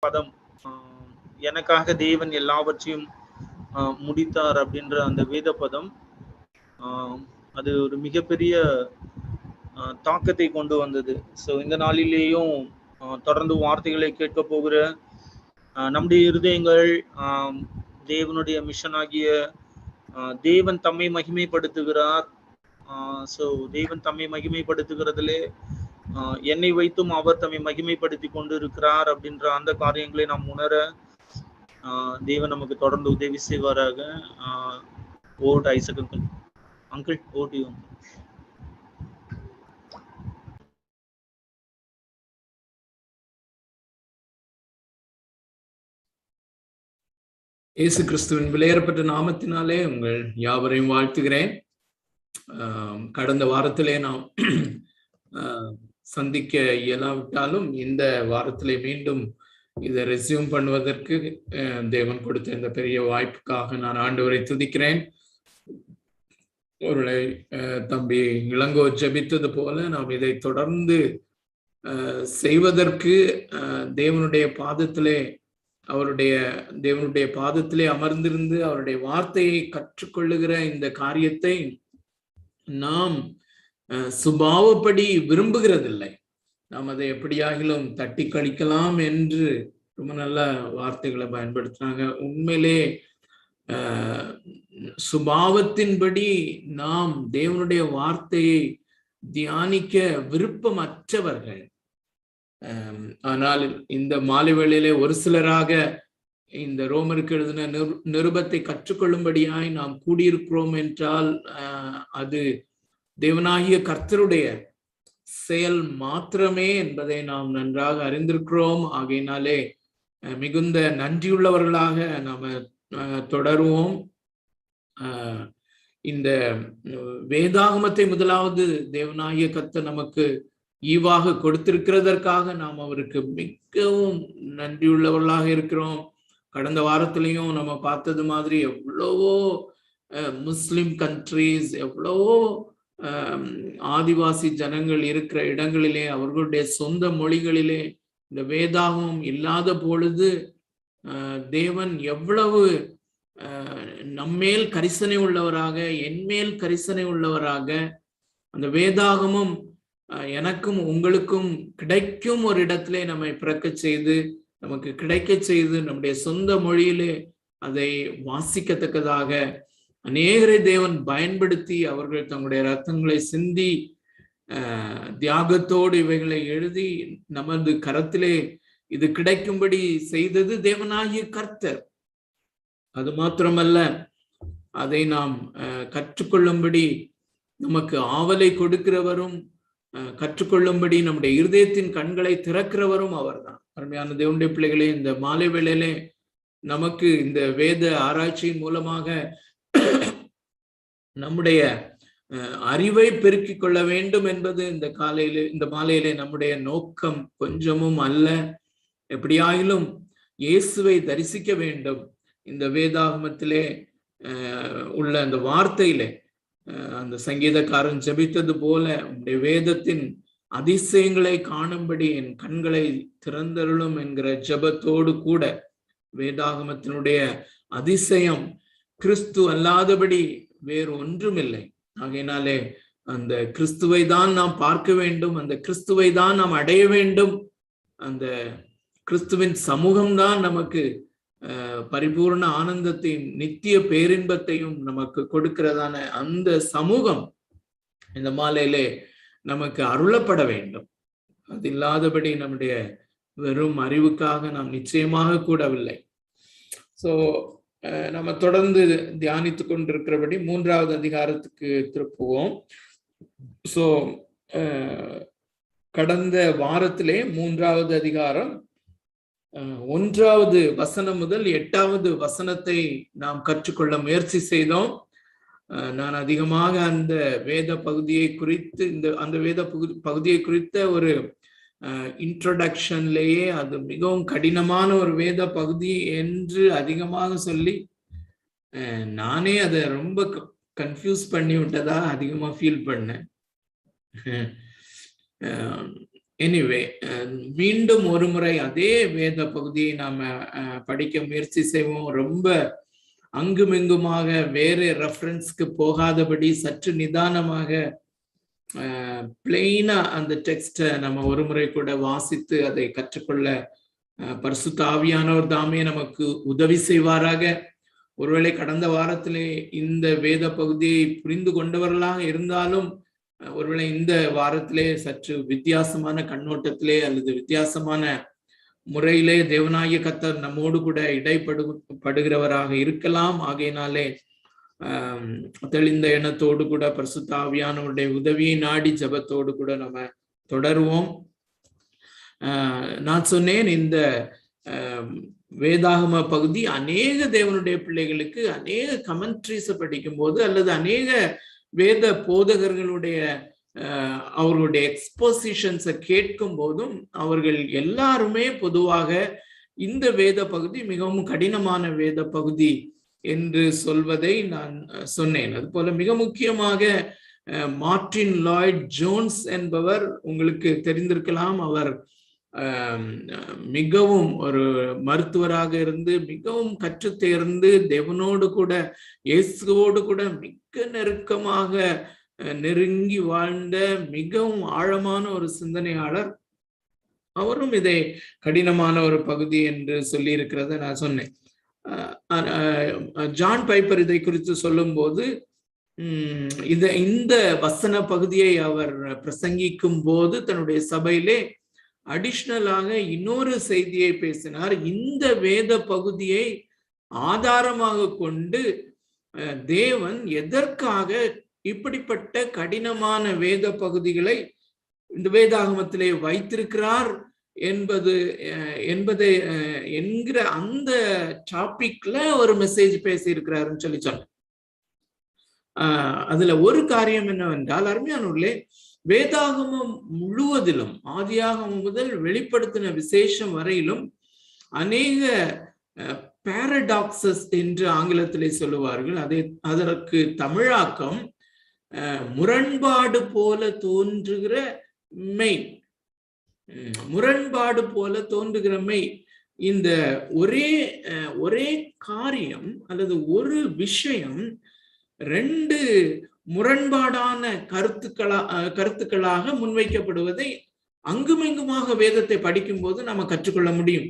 பதம், எனக்காக தேவன் எல்லாவற்றையும் முடித்தார் அப்படின்ற அந்த வேத பதம், அது ஒரு மிகப்பெரிய தாக்கத்தை கொண்டு வந்தது. ஸோ இந்த நாளிலேயும் தொடர்ந்து வார்த்தைகளை கேட்க போகிற நம்முடைய இருதயங்கள் தேவனுடைய மிஷன் ஆகிய தேவன் தம்மை மகிமைப்படுத்துகிறார். ஸோ தேவன் தம்மை மகிமைப்படுத்துகிறதுலே என்னை வைத்தும் அவர் தம்மை மகிமைப்படுத்தி கொண்டு இருக்கிறார் அப்படின்ற அந்த காரியங்களை நாம் உணர தேவன் நமக்கு தொடர்ந்து உதவி செய்வாராக. ஓட் ஐசக் அங்கிள், ஓட் யூ. இயேசு கிறிஸ்துவின் விலையேறப்பட்ட நாமத்தினாலே உங்கள் யாவரையும் வாழ்த்துகிறேன். கடந்த வாரத்திலே நாம் சந்திக்க இயலாவிட்டாலும் இந்த வாரத்திலே மீண்டும் இதை ரெஸ்யூம் பண்ணுவதற்கு தேவன் கொடுத்த இந்த பெரிய வாய்ப்புக்காக நான் ஆண்டவரை துதிக்கிறேன். ஒருவேளை தம்பி இளங்கோ ஜெபித்தது போல நாம் இதை தொடர்ந்து செய்வதற்கு தேவனுடைய பாதத்திலே அமர்ந்திருந்து அவருடைய வார்த்தையை கற்றுக்கொள்ளுகிற இந்த காரியத்தை நாம் சுபாவப்படி விரும்புகிறதில்லை. நாம் அதை எப்படியாகிலும் தட்டி கழிக்கலாம் என்று ரொம்ப நல்ல வார்த்தைகளை பயன்படுத்துறாங்க. உண்மையிலே சுபாவத்தின்படி நாம் தேவனுடைய வார்த்தையை தியானிக்க விருப்பமற்றவர்கள். ஆனால் இந்த மாலை வேளையிலே ஒரு சிலராக இந்த ரோமருக்கு எழுதின நிருபத்தை கற்றுக்கொள்ளும்படியாய் நாம் கூடியிருக்கிறோம் என்றால் அது தேவனாகிய கர்த்தருடைய செயல் மாத்திரமே என்பதை நாம் நன்றாக அறிந்திருக்கிறோம். ஆகையினாலே மிகுந்த நன்றியுள்ளவர்களாக நாம தொடருவோம். இந்த வேதாகமத்தை முதலாவது தேவனாகிய கர்த்தர் நமக்கு ஈவாக கொடுத்திருக்கிறதற்காக நாம் அவருக்கு மிகவும் நன்றியுள்ளவர்களாக இருக்கிறோம். கடந்த வாரத்திலையும் நம்ம பார்த்தது மாதிரி எவ்வளவோ முஸ்லிம் கண்ட்ரீஸ், எவ்வளவோ ஆதிவாசி ஜனங்கள் இருக்கிற இடங்களிலே அவர்களுடைய சொந்த மொழிகளிலே இந்த வேதாகமம் இல்லாத பொழுது தேவன் எவ்வளவு நம்மேல் கரிசனை உள்ளவராக, என்மேல் கரிசனை உள்ளவராக, அந்த வேதாகமம் எனக்கும் உங்களுக்கும் கிடைக்கும் ஒரு இடத்திலே நம்மை பிறக்க செய்து, நமக்கு கிடைக்க செய்து, நம்முடைய சொந்த மொழியிலே அதை வாசிக்கத்தக்கதாக அநேகரை தேவன் பயன்படுத்தி அவர்கள் தங்களுடைய ரத்தங்களை சிந்தி தியாகத்தோடு இவைகளை எழுதி நமது கரத்திலே இது கிடைக்கும்படி செய்தது தேவனாகிய கர்த்தர். அது மாத்திரமல்ல, அதை நாம் கற்றுக்கொள்ளும்படி நமக்கு ஆவலை கொடுக்கிறவரும், கற்றுக்கொள்ளும்படி நம்முடைய இருதயத்தின் கண்களை திறக்கிறவரும் அவர்தான். அருமையான தேவனுடைய பிள்ளைகளே, இந்த மாலை வேளையிலே நமக்கு இந்த வேத ஆராய்ச்சியின் மூலமாக நம்முடைய அறிவை பெருக்கிக் கொள்ள வேண்டும் என்பது இந்த மாலையிலே நம்முடைய நோக்கம் கொஞ்சமும் அல்ல. எப்படியாயிலும் இயேசுவை தரிசிக்க வேண்டும். இந்த வேதாகமத்திலே உள்ள அந்த வார்த்தையிலே அந்த சங்கீதக்காரன் ஜெபித்தது போல உங்களுடைய வேதத்தின் அதிசயங்களை காணும்படி என் கண்களை திறந்தருளும் என்கிற ஜெபத்தோடு கூட வேதாகமத்தினுடைய அதிசயம் கிறிஸ்து அல்லாதபடி வேறு ஒன்றுமில்லை. ஆகையினாலே அந்த கிறிஸ்துவை தான் நாம் பார்க்க வேண்டும், அந்த கிறிஸ்துவை தான் நாம் அடைய வேண்டும். அந்த கிறிஸ்துவின் சமூகம்தான் நமக்கு பரிபூர்ண ஆனந்தத்தையும் நித்திய பேரின்பத்தையும் நமக்கு கொடுக்கிறதான அந்த சமூகம் இந்த மாலையிலே நமக்கு அருளப்பட வேண்டும். அது இல்லாதபடி நம்முடைய வெறும் அறிவுக்காக நாம் நிச்சயமாக கூடவில்லை. ஸோ நம்ம தொடர்ந்து தியானித்து கொண்டிருக்கிறபடி 3வது அதிகாரத்துக்கு திருப்புவோம். ஸோ கடந்த வாரத்திலே 3வது அதிகாரம் 1வது வசனம் முதல் 8வது வசனத்தை நாம் கற்றுக்கொள்ள முயற்சி செய்தோம். நான் அதிகமாக அந்த வேத பகுதியை குறித்து அந்த வேத பகுதியை குறித்த ஒரு இன்ட்ரோடக்ஷன்லேயே அது மிகவும் கடினமான ஒரு வேத பகுதி என்று அதிகமாக சொல்லி நானே அதை ரொம்ப கன்ஃபியூஸ் பண்ணி விட்டதா அதிகமா ஃபீல் பண்ணேன். எனிவே மீண்டும் ஒரு முறை அதே வேத பகுதியை நாம படிக்க முயற்சி செய்வோம். ரொம்ப அங்குமிங்குமாக வேறு ரெஃபரன்ஸ்க்கு போகாதபடி சற்று நிதானமாக பிளெயினா அந்த டெக்ஸ்ட நம்ம ஒரு முறை கூட வாசித்து அதை கற்றுக்கொள்ள பரிசுத்த ஆவியானவர் தாமே நமக்கு உதவி செய்வாராக. ஒருவேளை கடந்த வாரத்திலே இந்த வேத பகுதியை புரிந்து கொண்டவர்களாக இருந்தாலும் ஒருவேளை இந்த வாரத்திலே சற்று வித்தியாசமான கண்ணோட்டத்திலே அல்லது வித்தியாசமான முறையிலே தேவனாகிய கர்த்தர் நம்மோடு கூட இடைப்படுகிறவராக இருக்கலாம். ஆகையினாலே தெளிந்த எண்ணத்தோடு கூட பரிசுத்த ஆவியானவருடைய உதவியை நாடி ஜெபத்தோடு கூட நம்ம தொடருவோம். நான் சொன்னேன், இந்த வேதாகம பகுதி அநேக தேவனுடைய பிள்ளைகளுக்கு அநேக கமெண்ட்ரிஸ படிக்கும் போது அல்லது அநேக வேத போதகர்களுடைய அவர்களுடைய எக்ஸ்போசிஷன்ஸை கேட்கும் போதும் அவர்கள் எல்லாருமே பொதுவாக இந்த வேத பகுதி மிகவும் கடினமான வேத பகுதி என்று சொல்வதை நான் சொன்னேன். அது போல மிக முக்கியமாக மார்ட்டின் லாய்ட் ஜோன்ஸ் என்பவர் உங்களுக்கு தெரிந்திருக்கலாம். அவர் மிகவும் ஒரு மருத்துவராக இருந்து மிகவும் கற்று தேர்ந்து தேவனோடு கூட இயேசுவோடு கூட மிக நெருக்கமாக நெருங்கி வாழ்ந்த மிகவும் ஆழமான ஒரு சிந்தனையாளர். அவரும் இதை கடினமான ஒரு பகுதி என்று சொல்லி இருக்கிறத நான் சொன்னேன். ஜான் பைப்பர் இதை குறித்து சொல்லும் போது இந்த வசன பகுதியை அவர் பிரசங்கிக்கும் போது தன்னுடைய சபையிலே அடிஷனலாக இன்னொரு செய்தியை பேசினார். இந்த வேத பகுதியை ஆதாரமாக கொண்டு தேவன் எதற்காக இப்படிப்பட்ட கடினமான வேத பகுதிகளை இந்த வேதாகமத்திலே வைத்திருக்கிறார் என்பதை என்கிற அந்த டாபிக்ல ஒரு மெசேஜ் பேசி இருக்கிறாருன்னு சொல்லி சொன்னேன். அதுல ஒரு காரியம் என்னவென்றால், அருமையானவர்களே, வேதாகமம் முழுவதிலும் ஆதியாகமம் முதல் வெளிப்படுத்தின விசேஷம் வரையிலும் அநேக பாரடாக்சஸ் என்று ஆங்கிலத்திலே சொல்லுவார்கள். அதற்கு தமிழாக்கம் முரண்பாடு போல தோன்றுகிற மெய். முரண்பாடு போல தோன்றுகிற மெய். இந்த ஒரே காரியம் அல்லது ஒரு விஷயம் ரெண்டு முரண்பாடான கருத்துக்களாக முன்வைக்கப்படுவதை அங்குமிங்குமாக வேதத்தை படிக்கும் போது நம்ம கற்றுக்கொள்ள முடியும்,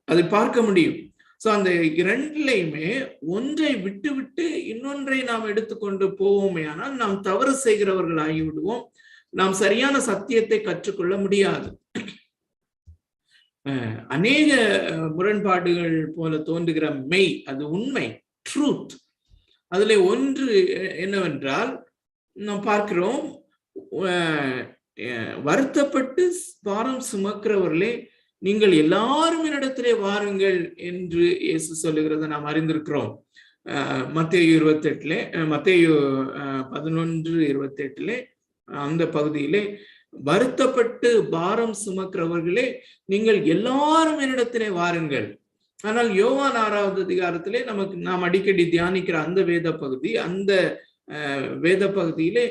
அதை பார்க்க முடியும். சோ அந்த இரண்டிலையுமே ஒன்றை விட்டு விட்டு இன்னொன்றை நாம் எடுத்துக்கொண்டு போவோமே ஆனால் நாம் தவறு செய்கிறவர்கள் ஆகிவிடுவோம். நாம் சரியான சத்தியத்தை கற்றுக்கொள்ள முடியாது. அநேக முரண்பாடுகள் போல தோன்றுகிற மெய், அது உண்மை, ட்ரூத். அதுல ஒன்று என்னவென்றால், நாம் பார்க்கிறோம், வருத்தப்பட்டு பாரம் சுமக்கிறவர்களே நீங்கள் எல்லாரும் என்னிடத்திலே வாருங்கள் என்று இயேசு சொல்லுகிறத நாம் அறிந்திருக்கிறோம். மத்தேயு 11:28 அந்த பகுதியிலே வருத்தப்பட்டு பாரம் சுமக்கிறவர்களே நீங்கள் எல்லாரும் என்னிடத்திலே வாருங்கள். ஆனால் யோவான் 6வது அதிகாரத்திலே நாம் அடிக்கடி தியானிக்கிற அந்த வேத பகுதியிலே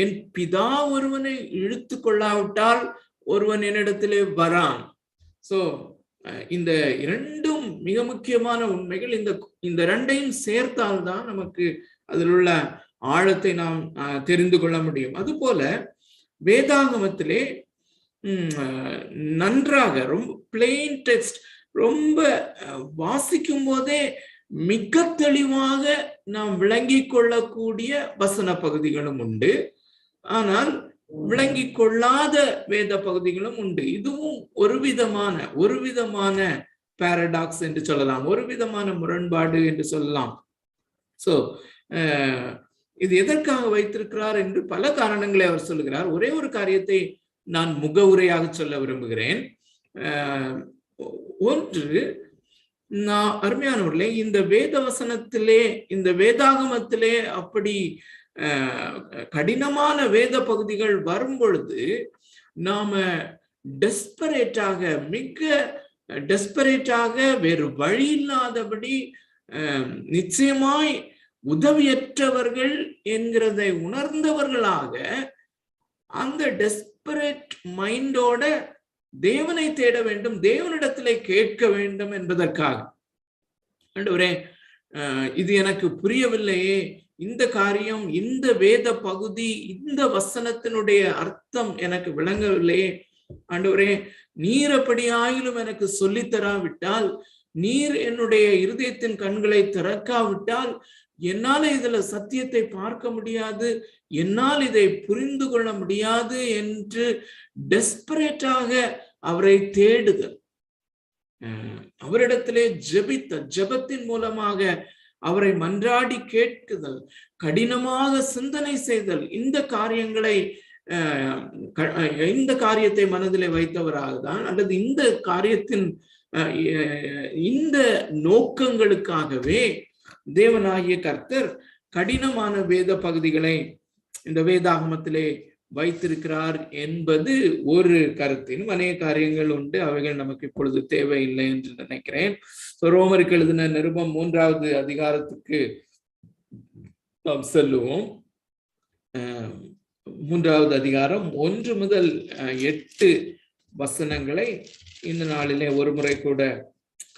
என் பிதா ஒருவனை இழுத்து கொள்ளாவிட்டால் ஒருவன் என்னிடத்திலே வரான். சோ இந்த இரண்டும் மிக முக்கியமான உண்மைகள். இந்த ரெண்டையும் சேர்த்தால்தான் நமக்கு அதில் உள்ள ஆழத்தை நாம் தெரிந்து கொள்ள முடியும். அதுபோல வேதாகமத்திலே நன்றாக ரொம்ப பிளெயின் டெக்ஸ்ட், ரொம்ப வாசிக்கும் போதே மிக தெளிவாக நாம் விளங்கி கொள்ளக்கூடிய வசன பகுதிகளும் உண்டு. ஆனால் விளங்கி கொள்ளாத வேத பகுதிகளும் உண்டு. இதுவும் ஒரு விதமான பாரடாக்ஸ் என்று சொல்லலாம், ஒரு விதமான முரண்பாடு என்று சொல்லலாம். சோ இது எதற்காக வைத்திருக்கிறார் என்று பல காரணங்களை அவர் சொல்லுகிறார். ஒரே ஒரு காரியத்தை நான் முகவுரையாக சொல்ல விரும்புகிறேன். ஒன்று, நான் அருமையானவர்களே, இந்த வேத வசனத்திலே, இந்த வேதாகமத்திலே அப்படி கடினமான வேத பகுதிகள் வரும் பொழுது நாம மிக டெஸ்பரேட்டாக வேறு வழி இல்லாதபடி நிச்சயமாய் உதவியற்றவர்கள் என்கிறதை உணர்ந்தவர்களாக அந்த டெஸ்பரேட் மைண்டோட தேவனை தேட வேண்டும், தேவனிடத்திலே கேட்க வேண்டும் என்பதற்காக. ஆண்டவரே, இது எனக்கு புரியவில்லையே, இந்த காரியம், இந்த வேத பகுதி, இந்த வசனத்தினுடைய அர்த்தம் எனக்கு விளங்கவில்லையே. ஆண்டவரே, நீர் அப்படியாயிலும் எனக்கு சொல்லித்தராவிட்டால், நீர் என்னுடைய இருதயத்தின் கண்களை திறக்காவிட்டால் என்னால இதுல சத்தியத்தை பார்க்க முடியாது, என்னால் இதை புரிந்து கொள்ள முடியாது என்று டெஸ்பரேட்டாக அவரை தேடுதல், அவரிடத்திலே ஜெபத்தின் மூலமாக அவரை மன்றாடி கேட்குதல், கடினமாக சிந்தனை செய்தல், இந்த காரியத்தை மனதிலே வைத்தவராக தான், அல்லது இந்த காரியத்தின் இந்த நோக்கங்களுக்காகவே தேவனாகிய கர்த்தர் கடினமான வேத பகுதிகளை இந்த வேதாகமத்திலே வைத்திருக்கிறார் என்பது ஒரு கருத்தின். அநேக காரியங்கள் உண்டு, அவைகள் நமக்கு இப்பொழுது தேவையில்லை என்று நினைக்கிறேன். ரோமருக்கு எழுதின நிருபம் 3வது அதிகாரத்துக்கு நாம் செல்லுவோம். 3வது அதிகாரம் 1 முதல் 8 வசனங்களை இந்த நாளிலே ஒரு முறை கூட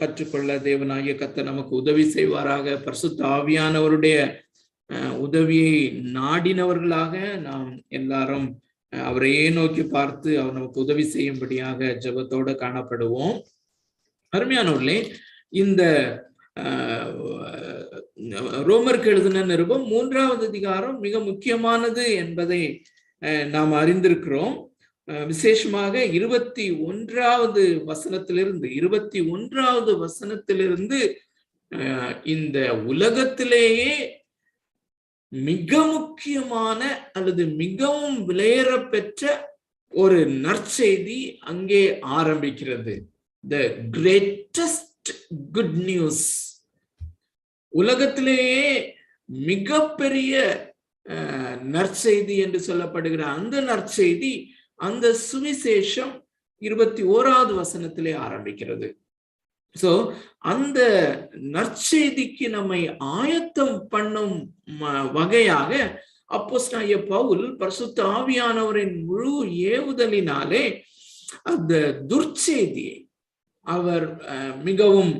கற்றுக்கொள்ள தேவனாகிய கர்த்தர் நமக்கு உதவி செய்வாராக. பரிசுத்த ஆவியானவருடைய உதவியை நாடினவர்களாக நாம் எல்லாரும் அவரையே நோக்கி பார்த்து அவர் நமக்கு உதவி செய்யும்படியாக ஜெபத்தோடு காணப்படுவோம். அருமையானவர்களே, இந்த ரோமருக்கு எழுதின நிருபம் 3வது அதிகாரம் மிக முக்கியமானது என்பதை நாம் அறிந்திருக்கிறோம். விசேஷமாக 21வது வசனத்திலிருந்து இந்த உலகத்திலேயே மிக முக்கியமான அல்லது மிகவும் விலையேற பெற்ற ஒரு நற்செய்தி அங்கே ஆரம்பிக்கிறது. The greatest good news. உலகத்திலேயே மிகப்பெரிய நற்செய்தி என்று சொல்லப்படுகிற அந்த நற்செய்தி, அந்த சுவிசேஷம் 21வது வசனத்திலே ஆரம்பிக்கிறது. சோ அந்த நற்செய்திக்கு நம்மை ஆயத்தம் பண்ணும் வகையாக அப்போஸ்தலனாகிய பவுல் பரிசுத்த ஆவியானவரின் முழு ஏவுதலினாலே அந்த துர்ச்செய்தியை அவர் மிகவும்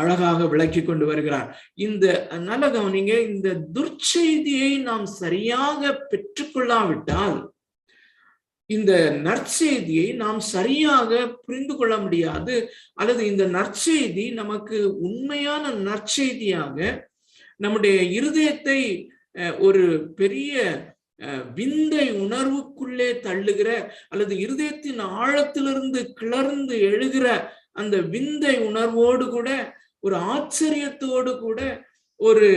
அழகாக விளக்கி கொண்டு வருகிறார். இந்த நல்ல கவனிங்க, இந்த துர்ச்செய்தியை நாம் சரியாக பெற்றுக்கொள்ளாவிட்டால், இந்த நற்செய்தியை நாம் சரியாக புரிந்து கொள்ள முடியாது, அல்லது இந்த நற்செய்தி நமக்கு உண்மையான நற்செய்தியாக நம்முடைய இருதயத்தை ஒரு பெரிய விந்தை உணர்வுக்குள்ளே தள்ளுகிற, அல்லது இருதயத்தின் ஆழத்திலிருந்து கிளர்ந்து எழுகிற அந்த விந்தை உணர்வோடு கூட, ஒரு ஆச்சரியத்தோடு கூட, ஒரு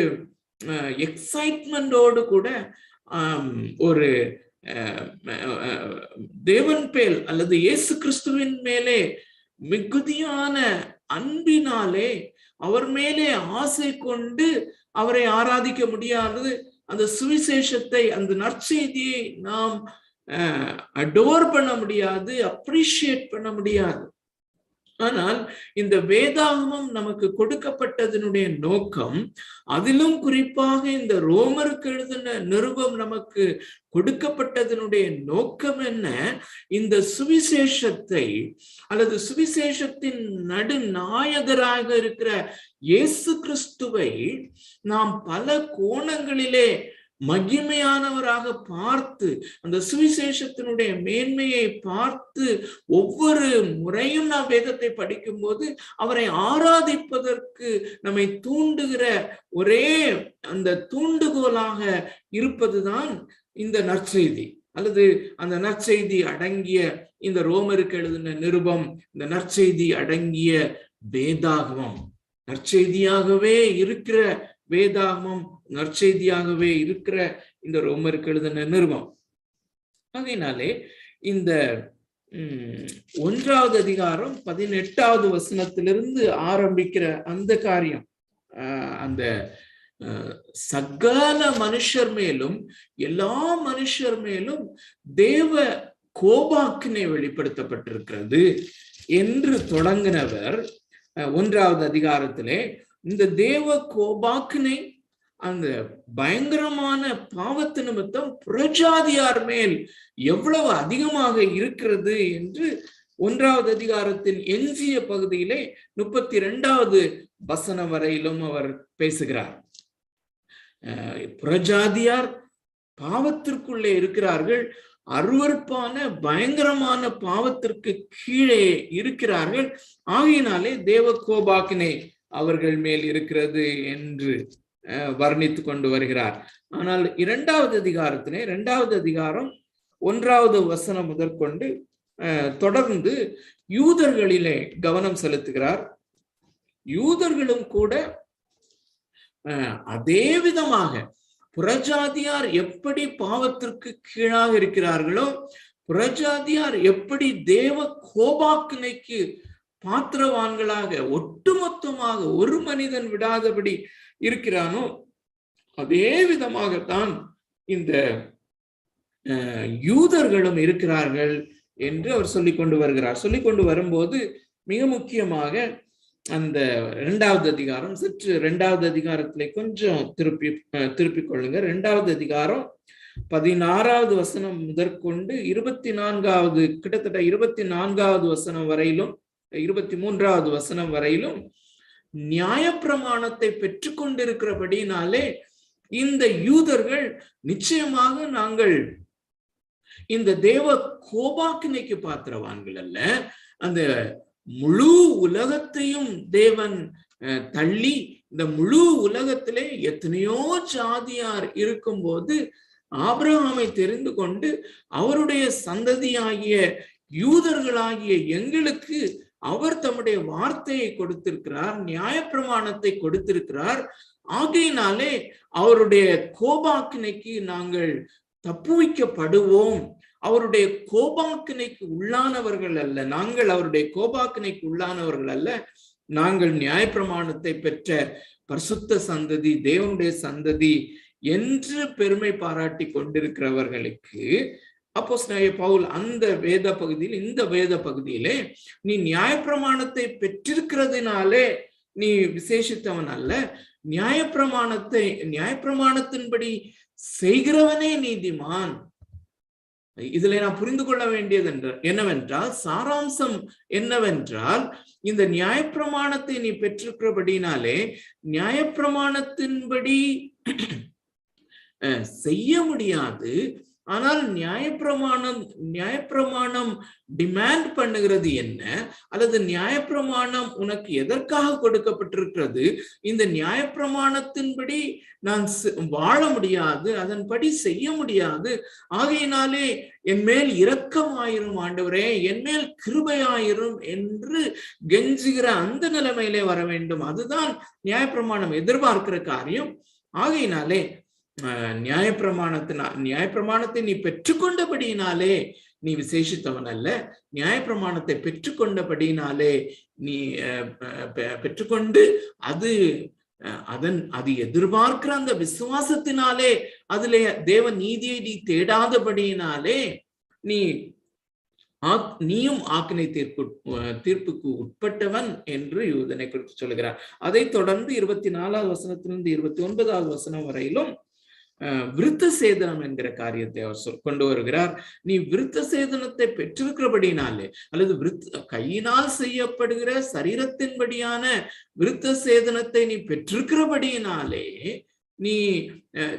எக்ஸைட்மெண்டோடு கூட, ஒரு தேவன் பேல் அல்லது இயேசு கிறிஸ்துவின் மேலே மிகுதியான அன்பினாலே அவர் மேலே ஆசை கொண்டு அவரை ஆராதிக்க முடியாது. அந்த சுவிசேஷத்தை, அந்த நற்செய்தியை நாம் அடோர் பண்ண முடியாது, அப்ரிஷியேட் பண்ண முடியாது. ஆனால் இந்த வேதாகமம் நமக்கு கொடுக்கப்பட்டதனுடைய நோக்கம், அதிலும் குறிப்பாக இந்த ரோமருக்கு எழுதின நிருபம் நமக்கு கொடுக்கப்பட்டதனுடைய நோக்கம் என்ன? இந்த சுவிசேஷத்தை அல்லது சுவிசேஷத்தின் நடுநாயகராக இருக்கிற இயேசு கிறிஸ்துவை நாம் பல கோணங்களிலே மகிமையானவராக பார்த்து, அந்த சுவிசேஷத்தினுடைய மேன்மையை பார்த்து, ஒவ்வொரு முறையும் நாம் வேதத்தை படிக்கும் போது அவரை ஆராதிப்பதற்கு நம்மை தூண்டுகிற ஒரே அந்த தூண்டுகோலாக இருப்பதுதான் இந்த நற்செய்தி, அல்லது அந்த நற்செய்தி அடங்கிய இந்த ரோமருக்கு எழுதின நிருபம், இந்த நற்செய்தி அடங்கிய வேதாகமம். நற்செய்தியாகவே இருக்கிற வேதாகமம், நற்செய்தியாகவே இருக்கிற இந்த ரோமருக்கு எழுதின நிருபம். அதனாலே இந்த 1வது அதிகாரம் 18வது வசனத்திலிருந்து ஆரம்பிக்கிற அந்த காரியம், அந்த சகல மனுஷர் மேலும், எல்லா மனுஷர் மேலும் தேவ கோபாக்கினை வெளிப்படுத்தப்பட்டிருக்கிறது என்று தொடங்கினவர் 1வது அதிகாரத்திலே இந்த தேவ கோபாக்கினை அந்த பயங்கரமான பாவத்து நிமித்தம் புறஜாதியார் மேல் எவ்வளவு அதிகமாக இருக்கிறது என்று 1வது அதிகாரத்தின் எஞ்சிய பகுதியிலே 32வது வசனம் வரையிலும் அவர் பேசுகிறார். புறஜாதியார் பாவத்திற்குள்ளே இருக்கிறார்கள், அருவருப்பான பயங்கரமான பாவத்திற்கு கீழே இருக்கிறார்கள். ஆகையினாலே தேவ கோபாக்கினை அவர்கள் மேல் இருக்கிறது என்று வர்ணித்து கொண்டு வருகிறார். ஆனால் 2வது அதிகாரத்திலே 2வது அதிகாரம் 1வது வசனம் முதற்கொண்டு தொடர்ந்து யூதர்களிலே கவனம் செலுத்துகிறார். யூதர்களும் கூட அதே விதமாக புறஜாதியார் எப்படி பாவத்திற்கு கீழாக இருக்கிறார்களோ, புறஜாதியார் எப்படி தேவ கோபாக்கினைக்கு பாத்திரவான்களாக ஒட்டுமொத்தமாக ஒரு மனிதன் விடாதபடி இருக்கிறானோ, அதே விதமாகத்தான் இந்த யூதர்களும் இருக்கிறார்கள் என்று அவர் சொல்லிக் கொண்டு வருகிறார். சொல்லிக் கொண்டு வரும்போது மிக முக்கியமாக அந்த 2வது அதிகாரம், சற்று 2வது அதிகாரத்திலே கொஞ்சம் திருப்பிக் கொள்ளுங்க. 2வது அதிகாரம் 16வது வசனம் முதற்கொண்டு 24வது கிட்டத்தட்ட 24வது வசனம் வரையிலும் 23வது வசனம் வரையிலும் நியாயப்பிரமாணத்தை பெற்றுக் கொண்டிருக்கிறபடினாலே இந்த யூதர்கள் நிச்சயமாக நாங்கள் இந்த தேவ கோபாக்கினைக்கு பாத்திரவான்கள் அல்ல, அந்த முழு உலகத்தையும் தேவன் தள்ளி இந்த முழு உலகத்திலே எத்தனையோ ஜாதியார் இருக்கும்போது ஆபிரகாமை தெரிந்து கொண்டு அவருடைய சந்ததியாகிய யூதர்களாகிய எங்களுக்கு அவர் தம்முடைய வார்த்தையை கொடுத்திருக்கிறார், நியாயப்பிரமாணத்தை கொடுத்திருக்கிறார். ஆகையினாலே அவருடைய கோபாக்கினைக்கு நாங்கள் தப்புவிக்கப்படுவோம். அவருடைய கோபாக்கினைக்கு உள்ளானவர்கள் அல்ல, நாங்கள் அவருடைய கோபாக்கினைக்கு உள்ளானவர்கள் அல்ல, நாங்கள் நியாயப்பிரமாணத்தை பெற்ற பரிசுத்த சந்ததி, தேவனுடைய சந்ததி என்று பெருமை பாராட்டி கொண்டிருக்கிறவர்களுக்கு அப்போஸ்தலனாகிய பவுல் அந்த வேத பகுதியில், இந்த வேத பகுதியிலே நீ நியாயப்பிரமாணத்தை பெற்றிருக்கிறதுனாலே நீ விசேஷித்தவன் அல்ல, நியாயப்பிரமாணத்தின்படி செய்கிறவனே நீதிமான். இதுல நான் புரிந்து கொள்ள வேண்டியது என்னவென்றால், சாராம்சம் என்னவென்றால், இந்த நியாயப்பிரமாணத்தை நீ பெற்றிருக்கிறபடினாலே நியாயப்பிரமாணத்தின்படி செய்ய முடியாது. ஆனால் நியாயப்பிரமாணம் டிமாண்ட் பண்ணுகிறது என்ன, அல்லது நியாயப்பிரமாணம் உனக்கு எதற்காக கொடுக்கப்பட்டிருக்கிறது? இந்த நியாயப்பிரமாணத்தின்படி நான் வாழ முடியாது, அதன்படி செய்ய முடியாது. ஆகையினாலே என் மேல் இரக்கமாயிரும் ஆண்டவரே, என் மேல் கிருபையாயிரும் என்று கெஞ்சுகிற அந்த நிலைமையிலே வர வேண்டும். அதுதான் நியாயப்பிரமாணம் எதிர்பார்க்கிற காரியம். ஆகையினாலே நியாயப்பிரமாணத்தை நீ பெற்றுக்கொண்டபடியினாலே நீ விசேஷித்தவன் அல்ல, நியாயப்பிரமாணத்தை பெற்றுக்கொண்டபடியினாலே நீ பெற்றுக்கொண்டு அது எதிர்பார்க்கிற அந்த விசுவாசத்தினாலே அதிலே தேவ நீதியை நீ தேடாதபடியினாலே நீயும் ஆக்கினை தீர்ப்புக்கு உட்பட்டவன் என்று யூதனை குறித்து சொல்லுகிறார். அதை தொடர்ந்து 24வது வசனத்திலிருந்து 29வது வசனம் வரையிலும் விருத்த சேதனம் என்கிற காரியத்தை அவர் கொண்டு வருகிறார். நீ விருத்த சேதனத்தை பெற்றிருக்கிறபடினாலே, அல்லது கையினால் செய்யப்படுகிற சரீரத்தின்படியான விருத்த சேதனத்தை நீ பெற்றிருக்கிறபடியினாலே நீ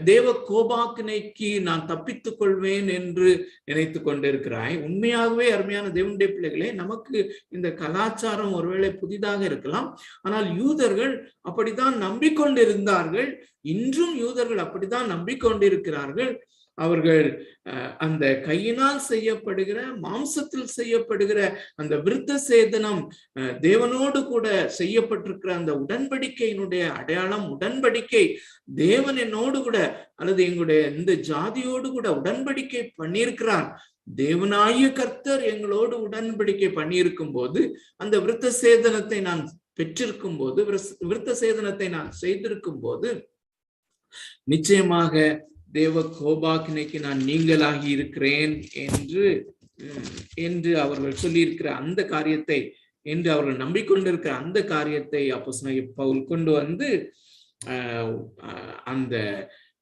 தேவ கோபாக்கினைக்கு நான் தப்பித்துக் கொள்வேன் என்று நினைத்து கொண்டிருக்கிறாய். உண்மையாகவே அருமையான தேவனுடைய பிள்ளைகளே, நமக்கு இந்த கலாச்சாரம் ஒருவேளை புதிதாக இருக்கலாம், ஆனால் யூதர்கள் அப்படித்தான் நம்பிக்கொண்டிருந்தார்கள். இன்றும் யூதர்கள் அப்படித்தான் நம்பிக்கொண்டிருக்கிறார்கள். அவர்கள் அந்த கையினால் செய்யப்படுகிற, மாம்சத்தில் செய்யப்படுகிற அந்த விருத்த சேதனம் தேவனோடு கூட செய்யப்பட்டிருக்கிற அந்த உடன்படிக்கையினுடைய அடையாளம். உடன்படிக்கை தேவன் என்னோடு கூட, அல்லது எங்களுடைய இந்த ஜாதியோடு கூட உடன்படிக்கை பண்ணியிருக்கிறார். தேவனாகிய கர்த்தர் எங்களோடு உடன்படிக்கை பண்ணியிருக்கும் போது, அந்த விருத்த சேதனத்தை நான் பெற்றிருக்கும் போது, விருத்த சேதனத்தை நான் செய்திருக்கும் போது, நிச்சயமாக தேவ கோபாக்கினைக்கு நான் நீங்களாகி இருக்கிறேன் என்று அவர்கள் சொல்லியிருக்கிற அந்த காரியத்தை, என்று அவர்கள் நம்பிக்கொண்டிருக்கிற அந்த காரியத்தை அப்போஸ்தலனாகிய பவுல் கொண்டு வந்து அந்த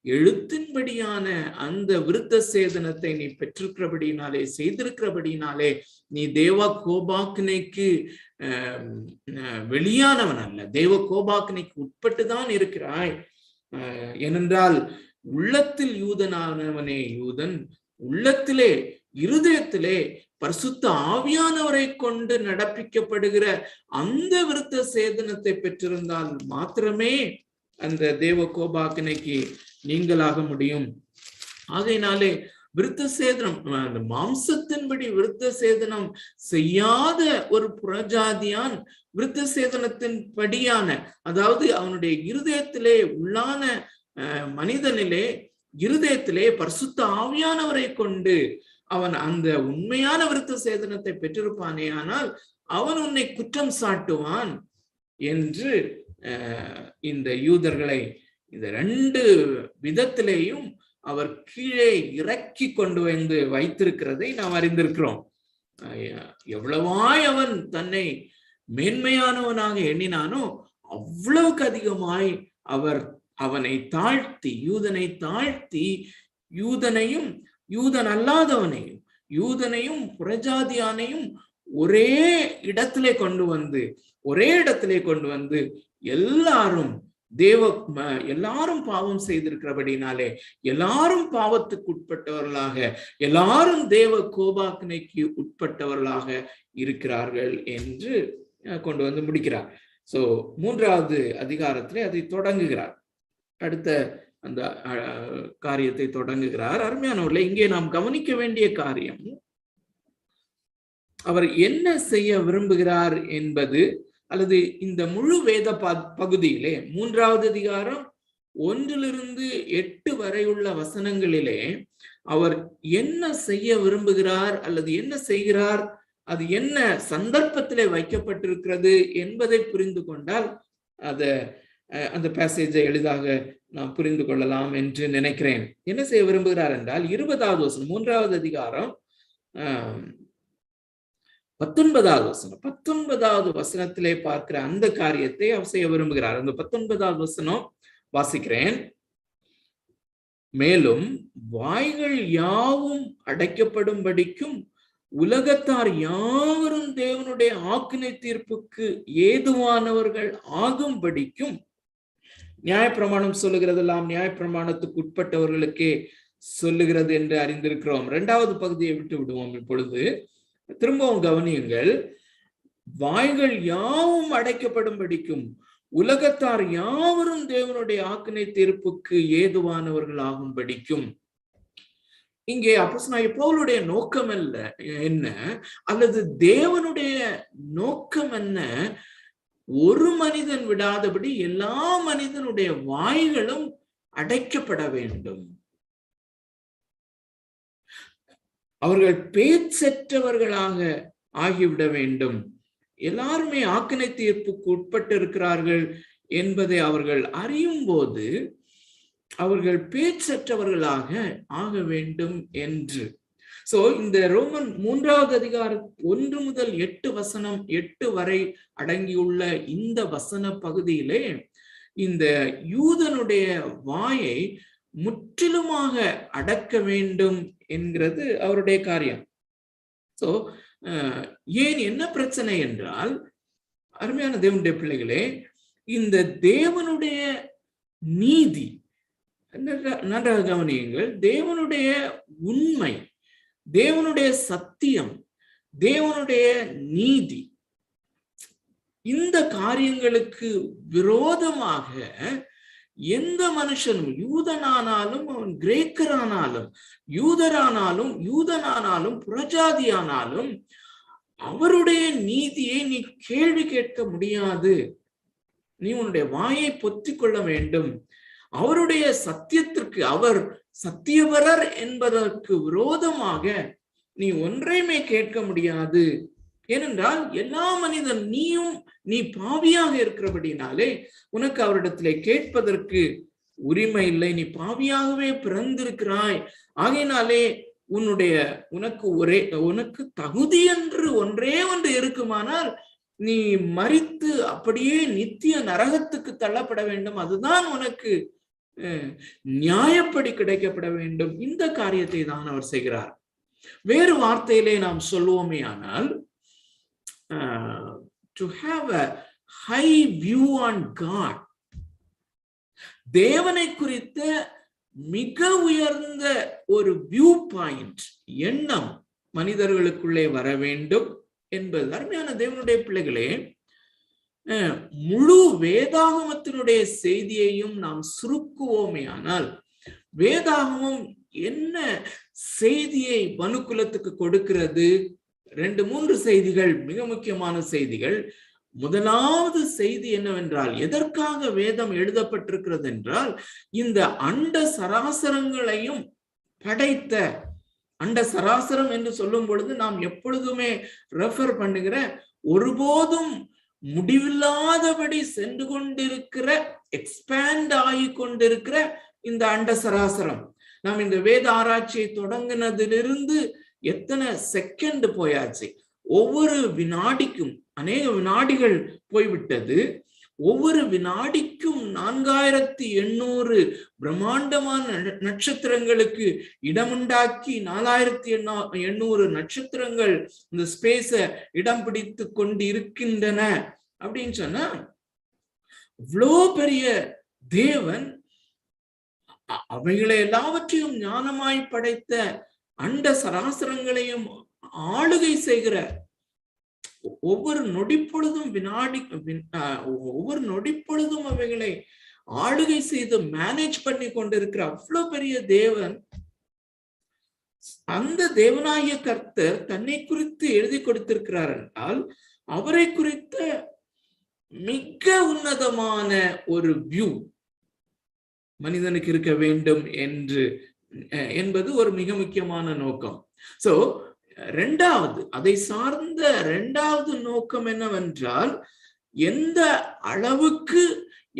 எழுத்தின்படியான அந்த விருத்த சேதனத்தை நீ பெற்றிருக்கிறபடினாலே, செய்திருக்கிறபடினாலே, நீ தேவ கோபாக்கினைக்கு வெளியானவன் அல்ல, தேவ கோபாக்கினைக்கு உட்பட்டுதான் இருக்கிறாய். ஏனென்றால் உள்ளத்தில் யூதனானவனே யூதன், உள்ளத்திலே இருதயத்திலே பரிசுத்த ஆவியானவரை கொண்டு நடப்பிக்கப்படுகிற அந்த விருத்த சேதனத்தை பெற்றிருந்தால் மாத்திரமே அந்த தேவ கோபாக்கினைக்கு நீங்களாக முடியும். ஆகையினாலே விருத்த சேதனம், அந்த மாம்சத்தின்படி விருத்த சேதனம் செய்யாத ஒரு புறஜாதியான் விருத்த சேதனத்தின் படியான, அதாவது அவனுடைய இருதயத்திலே உள்ளான மனிதனிலே இருதயத்திலே பரிசுத்த ஆவியானவரை கொண்டு அவன் அந்த உண்மையான விருத்த சேதனத்தை பெற்றிருப்பானே, ஆனால் அவன் உன்னை குற்றம் சாட்டுவான் என்று இந்த யூதர்களை இந்த 2 விதத்திலேயும் அவர் கீழே இறக்கி கொண்டு வந்து வைத்திருக்கிறதை நாம் அறிந்திருக்கிறோம். எவ்வளவாய் அவன் தன்னை மேன்மையானவனாக எண்ணினானோ அவ்வளவுக்கு அதிகமாய் அவனை தாழ்த்தி, யூதனை தாழ்த்தி, யூதனையும் யூதன் அல்லாதவனையும் யூதனையும் புறஜாதியானையும் ஒரே இடத்திலே கொண்டு வந்து எல்லாரும் பாவம் செய்திருக்கிறபடினாலே எல்லாரும் பாவத்துக்கு உட்பட்டவர்களாக, எல்லாரும் தேவ கோபாக்கினைக்கு உட்பட்டவர்களாக இருக்கிறார்கள் என்று கொண்டு வந்து முடிக்கிறார். சோ 3வது அதிகாரத்திலே அதை தொடங்குகிறார். அடுத்த அந்த காரியத்தை தொடங்குகிறார். அருமையானவர்களே, இங்கே நாம் கவனிக்க வேண்டிய காரியம், அவர் என்ன செய்ய விரும்புகிறார் என்பது, அல்லது இந்த முழு வேத பகுதியிலே 3வது அதிகாரம் 1-8 வரையுள்ள வசனங்களிலே அவர் என்ன செய்ய விரும்புகிறார் அல்லது என்ன செய்கிறார், அது என்ன சந்தர்ப்பத்திலே வைக்கப்பட்டிருக்கிறது என்பதை புரிந்து கொண்டால் அந்த பேசேஜை எளிதாக நாம் புரிந்து கொள்ளலாம் என்று நினைக்கிறேன். என்ன செய்ய விரும்புகிறார் என்றால் 20வது வசனம், 3வது அதிகாரம் 19வது வசனத்திலே பார்க்கிற அந்த காரியத்தை அவர் செய்ய விரும்புகிறார். அந்த 19வது வசனம் வாசிக்கிறேன். மேலும் வாய்கள் யாவும் அடைக்கப்படும்படிக்கும் உலகத்தார் யாவரும் தேவனுடைய ஆக்கினை தீர்ப்புக்கு ஏதுவானவர்கள் ஆகும்படிக்கும், நியாயப்பிரமாணம் சொல்லுகிறதெல்லாம் நியாயப்பிரமாணத்துக்கு உட்பட்டவர்களுக்கே சொல்லுகிறது என்று அறிந்திருக்கிறோம். 2வது பகுதியை விட்டு விடுவோம். இப்பொழுது திரும்பவும் கவனியுங்கள். வாய்கள் யாவும் அடைக்கப்படும்படிக்கும் உலகத்தார் யாவரும் தேவனுடைய ஆக்கினை தீர்ப்புக்கு ஏதுவானவர்கள் ஆகும்படிக்கும். இங்கே அப்போஸ்தலனாகிய பவுலுடைய நோக்கம் என்ன, அல்லது தேவனுடைய நோக்கம் என்ன? ஒரு மனிதன் விடாதபடி எல்லா மனிதனுடைய வாய்களும் அடைக்கப்பட வேண்டும். அவர்கள் பேச்சற்றவர்களாக ஆகிவிட வேண்டும். எல்லாருமே ஆக்கினை தீர்ப்புக்கு உட்பட்டு இருக்கிறார்கள் என்பதை அவர்கள் அறியும் போது அவர்கள் பேச்சற்றவர்களாக ஆக வேண்டும் என்று. சோ இந்த ரோமன் 3வது அதிகாரம் 1 முதல் 8 வரை அடங்கியுள்ள இந்த வசன பகுதியிலே இந்த யூதனுடைய வாயை முற்றிலுமாக அடக்க வேண்டும் என்கிறது அவருடைய காரியம். சோ ஏன் என்ன பிரச்சனை என்றால், அருமையான தேவனுடைய பிள்ளைகளே, இந்த தேவனுடைய நீதி, நன்றாக கவனியுங்கள், தேவனுடைய உண்மை, தேவனுடைய சத்தியம், தேவனுடைய நீதி, இந்த காரியங்களுக்கு விரோதமாக எந்த மனுஷனும், யூதனானாலும் அவன் கிரேக்கரானாலும், யூதனானாலும் புறஜாதியானாலும் அவருடைய நீதியை நீ கேள்வி கேட்க முடியாது. நீ உன்னுடைய வாயை பொத்திக் கொள்ள வேண்டும். அவருடைய சத்தியத்திற்கு, அவர் சத்தியவரர் என்பதற்கு விரோதமாக நீ ஒன்றையுமே கேட்க முடியாது. ஏனென்றால் எல்லா மனிதன், நீ பாவியாக இருக்கிறபடினாலே உனக்கு அவரிடத்திலே கேட்பதற்கு உரிமை இல்லை. நீ பாவியாகவே பிறந்திருக்கிறாய். ஆகையினாலே உனக்கு தகுதி என்று ஒன்றே ஒன்று இருக்குமானால் நீ மரித்து அப்படியே நித்திய நரகத்துக்கு தள்ளப்பட வேண்டும், அதுதான் உனக்கு நியாயப்படி கிடைக்கப்பட வேண்டும். இந்த காரியத்தை தான் அவர் செய்கிறார். வேறு வார்த்தையிலே நாம் சொல்லுவோமே ஆனால், to have a high view on God, தேவனை குறித்த மிக உயர்ந்த ஒரு வியூ பாயிண்ட், எண்ணம் மனிதர்களுக்குள்ளே வர வேண்டும் என்பது. அருமையான தேவனுடைய பிள்ளைகளே, முழு வேதாகமத்தினுடைய செய்தியையும் நாம் சுருக்குவோமே ஆனால், வேதாகமம் என்ன செய்தியை மனுக்குலத்துக்கு கொடுக்கிறது? 2-3 செய்திகள், மிக முக்கியமான செய்திகள். முதலாவது செய்தி என்னவென்றால், எதற்காக வேதம் எழுதப்பட்டிருக்கிறது என்றால், இந்த அண்ட சராசரங்களையும் படைத்த, அண்ட சராசரம் என்று சொல்லும் பொழுது நாம் எப்பொழுதுமே ரெஃபர் பண்ணுகிற, ஒருபோதும் முடிவில்லாதபடி சென்று கொண்டிருக்கிற, எக்ஸ்பேண்ட் ஆகி கொண்டிருக்கிற இந்த அண்ட சராசரம். நாம் இந்த வேத ஆராய்ச்சியை தொடங்கினதிலிருந்து எத்தனை செகண்ட் போயாச்சு, ஒவ்வொரு வினாடிக்கும் அநேக வினாடிகள் போய்விட்டது. ஒவ்வொரு வினாடிக்கும் 4800 பிரம்மாண்டமான நட்சத்திரங்களுக்கு இடமுண்டாக்கி 4800 நட்சத்திரங்கள் இந்த ஸ்பேஸ இடம் பிடித்து கொண்டு இருக்கின்றன அப்படின்னு சொன்னா, இவ்வளோ பெரிய தேவன் அவைகளை எல்லாவற்றையும் ஞானமாய் படைத்த அண்ட சராசரங்களையும் ஆளுகை செய்கிற, ஒவ்வொரு நொடிப்பொழுதும் ஒவ்வொரு நொடிப்பொழுதும் அவைகளை ஆளுகை செய்து மேனேஜ் பண்ணி கொண்டிருக்கிற அவ்வளவு பெரிய தேவன், அந்த தேவனாகிய கர்த்தர் தன்னை குறித்து எழுதி கொடுத்திருக்கிறார் என்றால், அவரை குறித்த மிக உன்னதமான ஒரு வியூ மனிதனுக்கு இருக்க வேண்டும் என்பது ஒரு மிக முக்கியமான நோக்கம். சோ இரண்டாவது, அதை சார்ந்த இரண்டாவது நோக்கம் என்னவென்றால், எந்த அளவுக்கு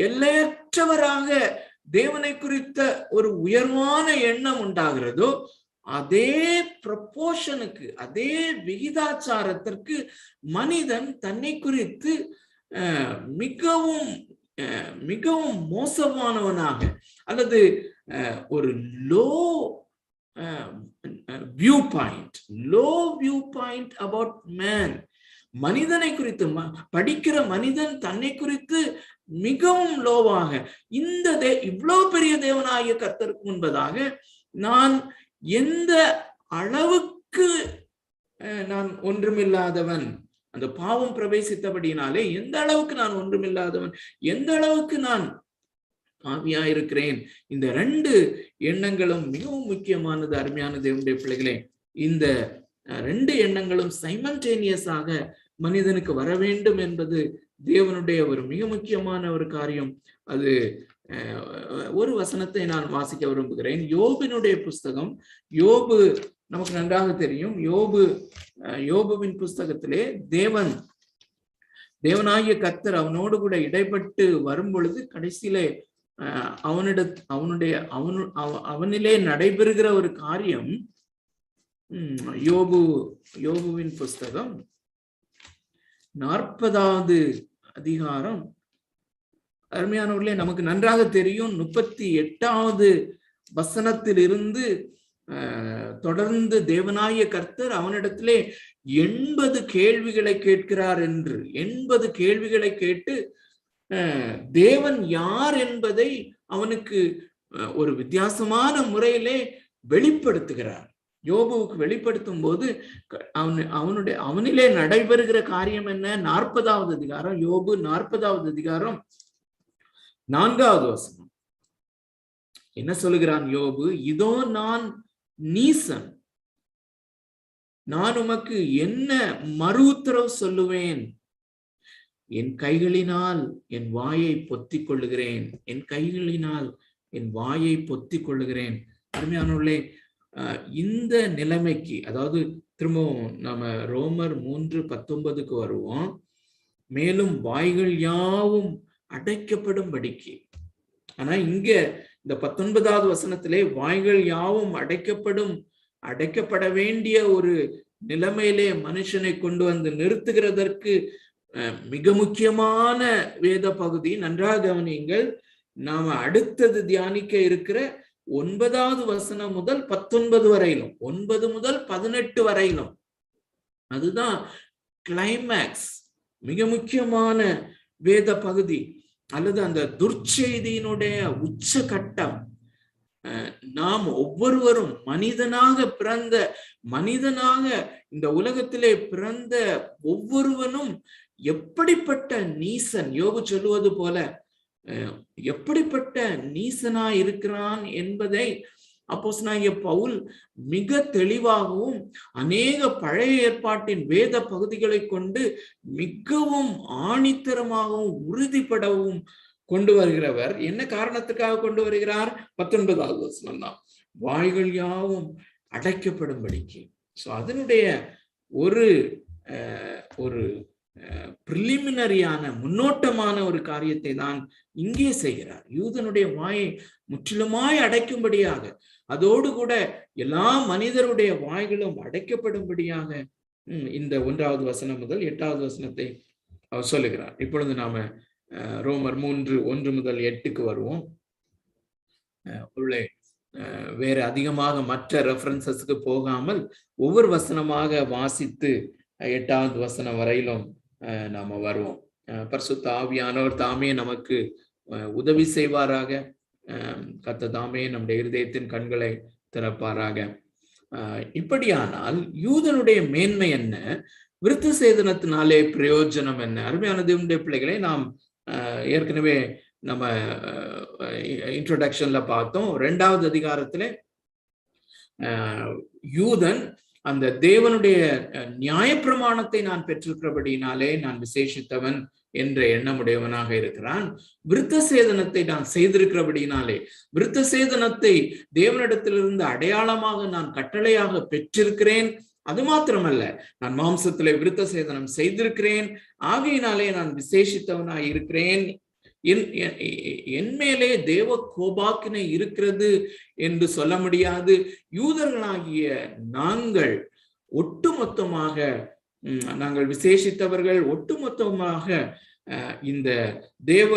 எல்லையற்றவராக தேவனை குறித்த ஒரு உயர்வான எண்ணம் உண்டாகிறதோ, அதே ப்ரொபோர்ஷனுக்கு, அதே விகிதாச்சாரத்திற்கு மனிதன் தன்னை குறித்து மிகவும் மிகவும் மோசமானவனாக, அல்லது ஒரு low view point about man, மனிதனை குறித்து படிக்கிற மனிதன் தன்னை குறித்து மிகவும் லோவாக, இந்த இவ்வளவு பெரிய தேவனாகிய கர்த்தருக்கு முன்பதாக நான் எந்த அளவுக்கு நான் ஒன்றுமில்லாதவன், அந்த பாவம் பிரவேசித்தபடினாலே எந்த அளவுக்கு நான் ஒன்றுமில்லாதவன், எந்த அளவுக்கு நான் பாவியா இருக்கிறேன். இந்த 2 எண்ணங்களும் மிகவும் முக்கியமானது. அருமையான தேவனுடைய பிள்ளைகளே, இந்த 2 எண்ணங்களும் சைமல்டேனியஸாக மனிதனுக்கு வர வேண்டும் என்பது தேவனுடைய ஒரு மிக முக்கியமான ஒரு காரியம். அது ஒரு வசனத்தை நான் வாசிக்க விரும்புகிறேன். யோபினுடைய புஸ்தகம். யோபு நமக்கு நன்றாக தெரியும். யோபுவின் புஸ்தகத்திலே தேவனாகிய கர்த்தர் அவனோடு கூட இடைப்பட்டு வரும் பொழுது கடைசியிலே அவனிலே நடைபெறுகிற ஒரு காரியம். யோபுவின் புஸ்தகம் 40வது அதிகாரம். அருமையானவர்களே, நமக்கு நன்றாக தெரியும் 38வது வசனத்தில் இருந்து தொடர்ந்து தேவனாகிய கர்த்தர் அவனிடத்திலே 80 கேள்விகளை கேட்கிறார் என்று. 80 கேள்விகளை கேட்டு தேவன் யார் என்பதை அவனுக்கு ஒரு வித்தியாசமான முறையிலே வெளிப்படுத்துகிறார். யோபுவுக்கு வெளிப்படுத்தும் போது அவனிலே நடைபெறுகிற காரியம் என்ன? 40வது அதிகாரம், யோபு 40வது அதிகாரம் 4வது வசனம் என்ன சொல்லுகிறான் யோபு? இதோ நான் நீசன், நான் உமக்கு என்ன மறு உத்தரவு சொல்லுவேன்? என் கைகளினால் என் வாயை பொத்திக் கொள்ளுகிறேன், என் கைகளினால் என் வாயை பொத்திக் கொள்ளுகிறேன். அருமையானவர்களே, இந்த நிலைமைக்கு, அதாவது திரும்பவும் நாம ரோமர் 3:19 வருவோம். மேலும் வாய்கள் யாவும் அடைக்கப்படும்படிக்கு. ஆனா இங்க இந்த 19வது வசனத்திலே வாய்கள் யாவும் அடைக்கப்பட வேண்டிய ஒரு நிலைமையிலே மனுஷனை கொண்டு வந்து நிறுத்துகிறதற்கு மிக முக்கியமான வேத பகுதி. நன்றாக கவனியுங்கள். நாம அடுத்தது தியானிக்க இருக்கிற 9வது வசனம் முதல் 19 வரையிலும், 9 முதல் 18 வரையிலும், அதுதான் கிளைமேக்ஸ், மிக முக்கியமான வேத பகுதி, அல்லது அந்த துர்ச்செய்தியினுடைய உச்சகட்டம். நாம் ஒவ்வொருவரும் மனிதனாக இந்த உலகத்திலே பிறந்த ஒவ்வொருவனும் எப்படிப்பட்ட நீசன், யோபு சொல்லுவது போல எப்படிப்பட்ட நீசனா இருக்கிறான் என்பதை அப்போஸ்தலனாகிய பவுல் மிக தெளிவாகவும் அநேக பழைய ஏற்பாட்டின் வேத பகுதிகளை கொண்டு மிகவும் ஆணித்தரமாகவும் உறுதிப்படவும் கொண்டு வருகிறவர். என்ன காரணத்துக்காக கொண்டு வருகிறார்? 19வது வசனம் தான், வாய்கள் யாவும் அடைக்கப்படும்படிக்கு. சோ அதனுடைய ஒரு பிரிலிமினரியான முன்னோட்டமான ஒரு காரியத்தை தான் இங்கே செய்கிறார். யூதனுடைய வாயை முற்றிலுமாய் அடைக்கும்படியாக, அதோடு கூட எல்லா மனிதருடைய வாய்களும் அடைக்கப்படும்படியாக இந்த 1வது வசனம் முதல் 8வது வசனத்தை அவர் சொல்லுகிறார். இப்பொழுது நாம ரோமர் 3:1 முதல் 8க்கு வருவோம். உள்ளே வேற அதிகமாக மற்ற ரெஃபரன்சஸ்க்கு போகாமல் ஒவ்வொரு வசனமாக வாசித்து 8வது வசனம் வரையிலும் நாம வருவோம். பரிசுத்த ஆவியானவர் தாமே நமக்கு உதவி செய்வாராக. கர்த்தர் தாமே நம்முடைய இருதயத்தின் கண்களை திறப்பாராக. இப்படியானால் யூதனுடைய மேன்மை என்ன? விருத்த சேதனத்தினாலே பிரயோஜனம் என்ன? அருமையான தேவனுடைய பிள்ளைகளை, நாம் ஏற்கனவே நம்ம இன்ட்ரோடக்ஷன்ல பார்த்தோம். 2வது அதிகாரத்திலே யூதன் அந்த தேவனுடைய நியாயப்பிரமாணத்தை நான் பெற்றிருக்கிறபடினாலே நான் விசேஷித்தவன் என்ற எண்ணமுடையவனாக இருக்கிறான். விருத்த சேதனத்தை நான் செய்திருக்கிறபடினாலே, விருத்த சேதனத்தை தேவனிடத்திலிருந்து அடையாளமாக நான் கட்டளையாக பெற்றிருக்கிறேன். அது மாத்திரமல்ல, நான் மாம்சத்திலே விருத்த சேதனம் செய்திருக்கிறேன், ஆகையினாலே நான் விசேஷித்தவனாய் இருக்கிறேன். என் மேலே தேவ கோபாக்கினை இருக்கிறது என்று சொல்ல முடியாது. யூதர்களாகிய நாங்கள் ஒட்டுமொத்தமாக, நாங்கள் விசேஷித்தவர்கள், ஒட்டுமொத்தமாக இந்த தேவ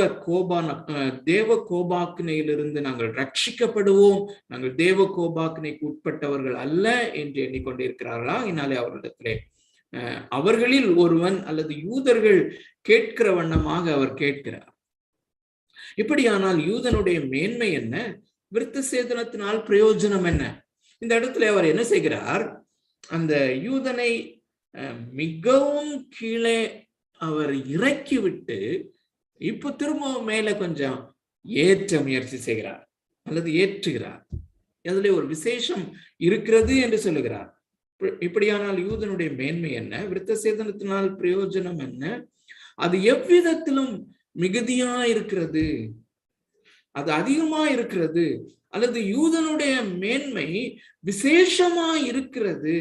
கோபாக்கினையிலிருந்து நாங்கள் ரட்சிக்கப்படுவோம். நாங்கள் தேவ கோபாக்கினைக்கு உட்பட்டவர்கள் அல்ல என்று எண்ணிக்கொண்டிருக்கிறார்களா? இதனாலே அவர்களிடத்திலே அவர்களில் ஒருவன் அல்லது யூதர்கள் கேட்கிற வண்ணமாக அவர் கேட்கிறார். இப்படியானால் யூதனுடைய மேன்மை என்ன? விருத்த சேதனத்தினால் பிரயோஜனம் என்ன? இந்த இடத்துல அவர் என்ன செய்கிறார்? அந்த யூதனை மிகவும் கீழே அவர் இறக்கிவிட்டு இப்ப திரும்ப மேல கொஞ்சம் ஏற்ற முயற்சி செய்கிறார் அல்லது ஏற்றுகிறார். அதுல ஒரு விசேஷம் இருக்கிறது என்று சொல்லுகிறார். இப்படியானால் யூதனுடைய மேன்மை என்ன? விருத்த சேதனத்தினால் பிரயோஜனம் என்ன? அது எவ்விதத்திலும் மிகுதியா இருக்கிறது, அது அதிகமா இருக்கிறது, அல்லது யூதனுடைய மேன்மை விசேஷமா இருக்கிறது.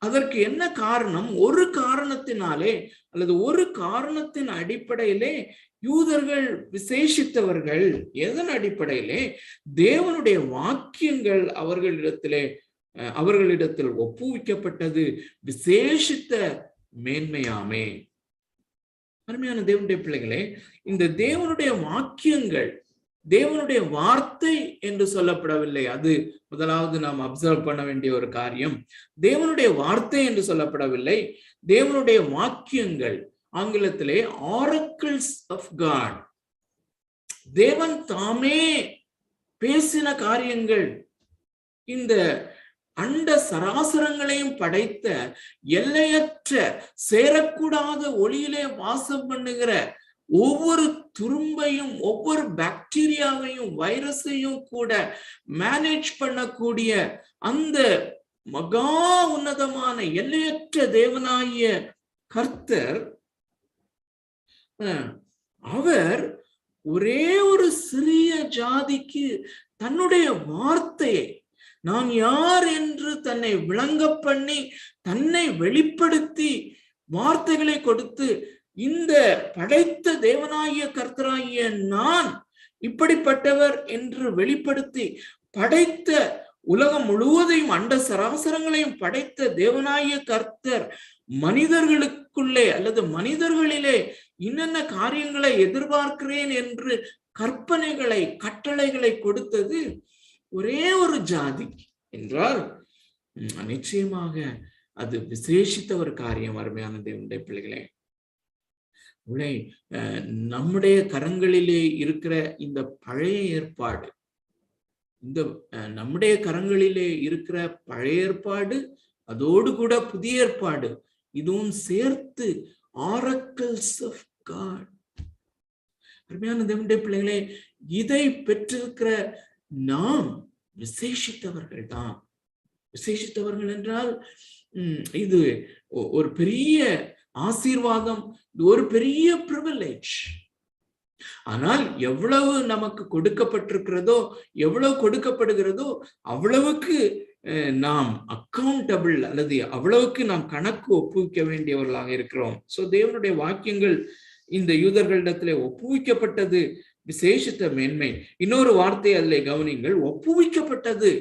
அதற்கு என்ன காரணம்? ஒரு காரணத்தினாலே அல்லது ஒரு காரணத்தின் அடிப்படையிலே யூதர்கள் விசேஷித்தவர்கள். எதன் அடிப்படையிலே? தேவனுடைய வாக்கியங்கள் அவர்களிடத்தில் ஒப்புவிக்கப்பட்டது விசேஷித்த மேன்மையாமே. அருமையான தேவனுடைய பிள்ளைகளே, இந்த தேவனுடைய வாக்கியங்கள் தேவனுடைய வார்த்தை என்று சொல்லப்படவில்லை. அது முதலாவது நாம் அப்சர்வ் பண்ண வேண்டிய ஒரு காரியம். தேவனுடைய வார்த்தை என்று சொல்லப்படவில்லை, தேவனுடைய வாக்கியங்கள். ஆங்கிலத்திலே ஆரக்கிள்ஸ் ஆஃப் காட். தேவன் தாமே பேசின காரியங்கள். இந்த அண்ட சராசரங்களையும் படைத்த எல்லையற்ற சேரக்கூடாத ஒளியிலே வாசம் பண்ணுகிற ஒவ்வொரு துரும்பையும், ஒவ்வொரு பாக்டீரியாவையும், வைரஸையும் கூட மேனேஜ் பண்ணக்கூடிய அந்த மகா உன்னதமான எல்லையற்ற தேவனாகிய கர்த்தர், அவர் ஒரே ஒரு சிறிய ஜாதிக்கு தன்னுடைய வார்த்தையை, நான் யார் என்று தன்னை விளங்க பண்ணி, தன்னை வெளிப்படுத்தி, வார்த்தைகளை கொடுத்து, இந்த படைத்த தேவனாகிய கர்த்தராகிய நான் இப்படிப்பட்டவர் என்று வெளிப்படுத்தி, படைத்த உலகம் முழுவதையும் அண்ட சராசரங்களையும் படைத்த தேவனாகிய கர்த்தர் மனிதர்களுக்குள்ளே அல்லது மனிதர்களிலே என்னென்ன காரியங்களை எதிர்பார்க்கிறேன் என்று கற்பனைகளை, கட்டளைகளை கொடுத்தது ஒரே ஒரு ஜாதி என்றால் நிச்சயமாக அது விசேஷித்த ஒரு காரியம். அருமையான தேவனுடைய பிள்ளைகளே, நம்முடைய கரங்களிலே இருக்கிற இந்த பழைய ஏற்பாடு, இந்த நம்முடைய கரங்களிலே இருக்கிற பழைய ஏற்பாடு, அதோடு கூட புதிய ஏற்பாடு, இதுவும் சேர்த்து ஆரக்கிள்ஸ் ஆஃப் காட். அருமையான தேவனுடைய பிள்ளைகளே, இதை பெற்றிருக்கிற நாம் விசேஷித்தவர்கள் தான். விசேஷித்தவர்கள் என்றால் இது ஒரு பெரிய ஆசீர்வாதம், ஒரு பெரிய பிரிவிலேஜ். ஆனால் எவ்வளவு நமக்கு கொடுக்கப்பட்டிருக்கிறதோ, எவ்வளவு கொடுக்கப்படுகிறதோ அவ்வளவுக்கு நாம் அக்கௌண்டபிள் அல்லது அவ்வளவுக்கு நாம் கணக்கு ஒப்புவிக்க வேண்டியவர்களாக இருக்கிறோம். சோ தேவனுடைய வாக்கியங்கள் இந்த யூதர்களிடத்திலே ஒப்புவிக்கப்பட்டது விசேஷித்த மேன்மை. இன்னொரு வார்த்தை அதிலே கவனிங்கள், ஒப்புவிக்கப்பட்டது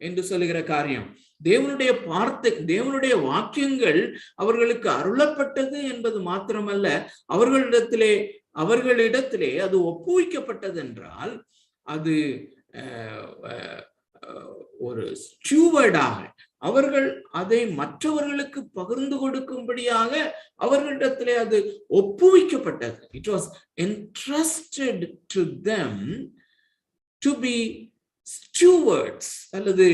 என்று சொல்லுகிற காரியம். தேவனுடைய வாக்கியங்கள் அவர்களுக்கு அருளப்பட்டது என்பது மாத்திரமல்ல, அவர்களிடத்திலே அது ஒப்புவிக்கப்பட்டது என்றால் அது ஒரு ஸ்டூவர்டாக அவர்கள் அதை மற்றவர்களுக்கு பகிர்ந்து கொடுக்கும்படியாக அவர்களிடத்திலே அது ஒப்புவிக்கப்பட்டது. It was entrusted to them to be stewards அல்லது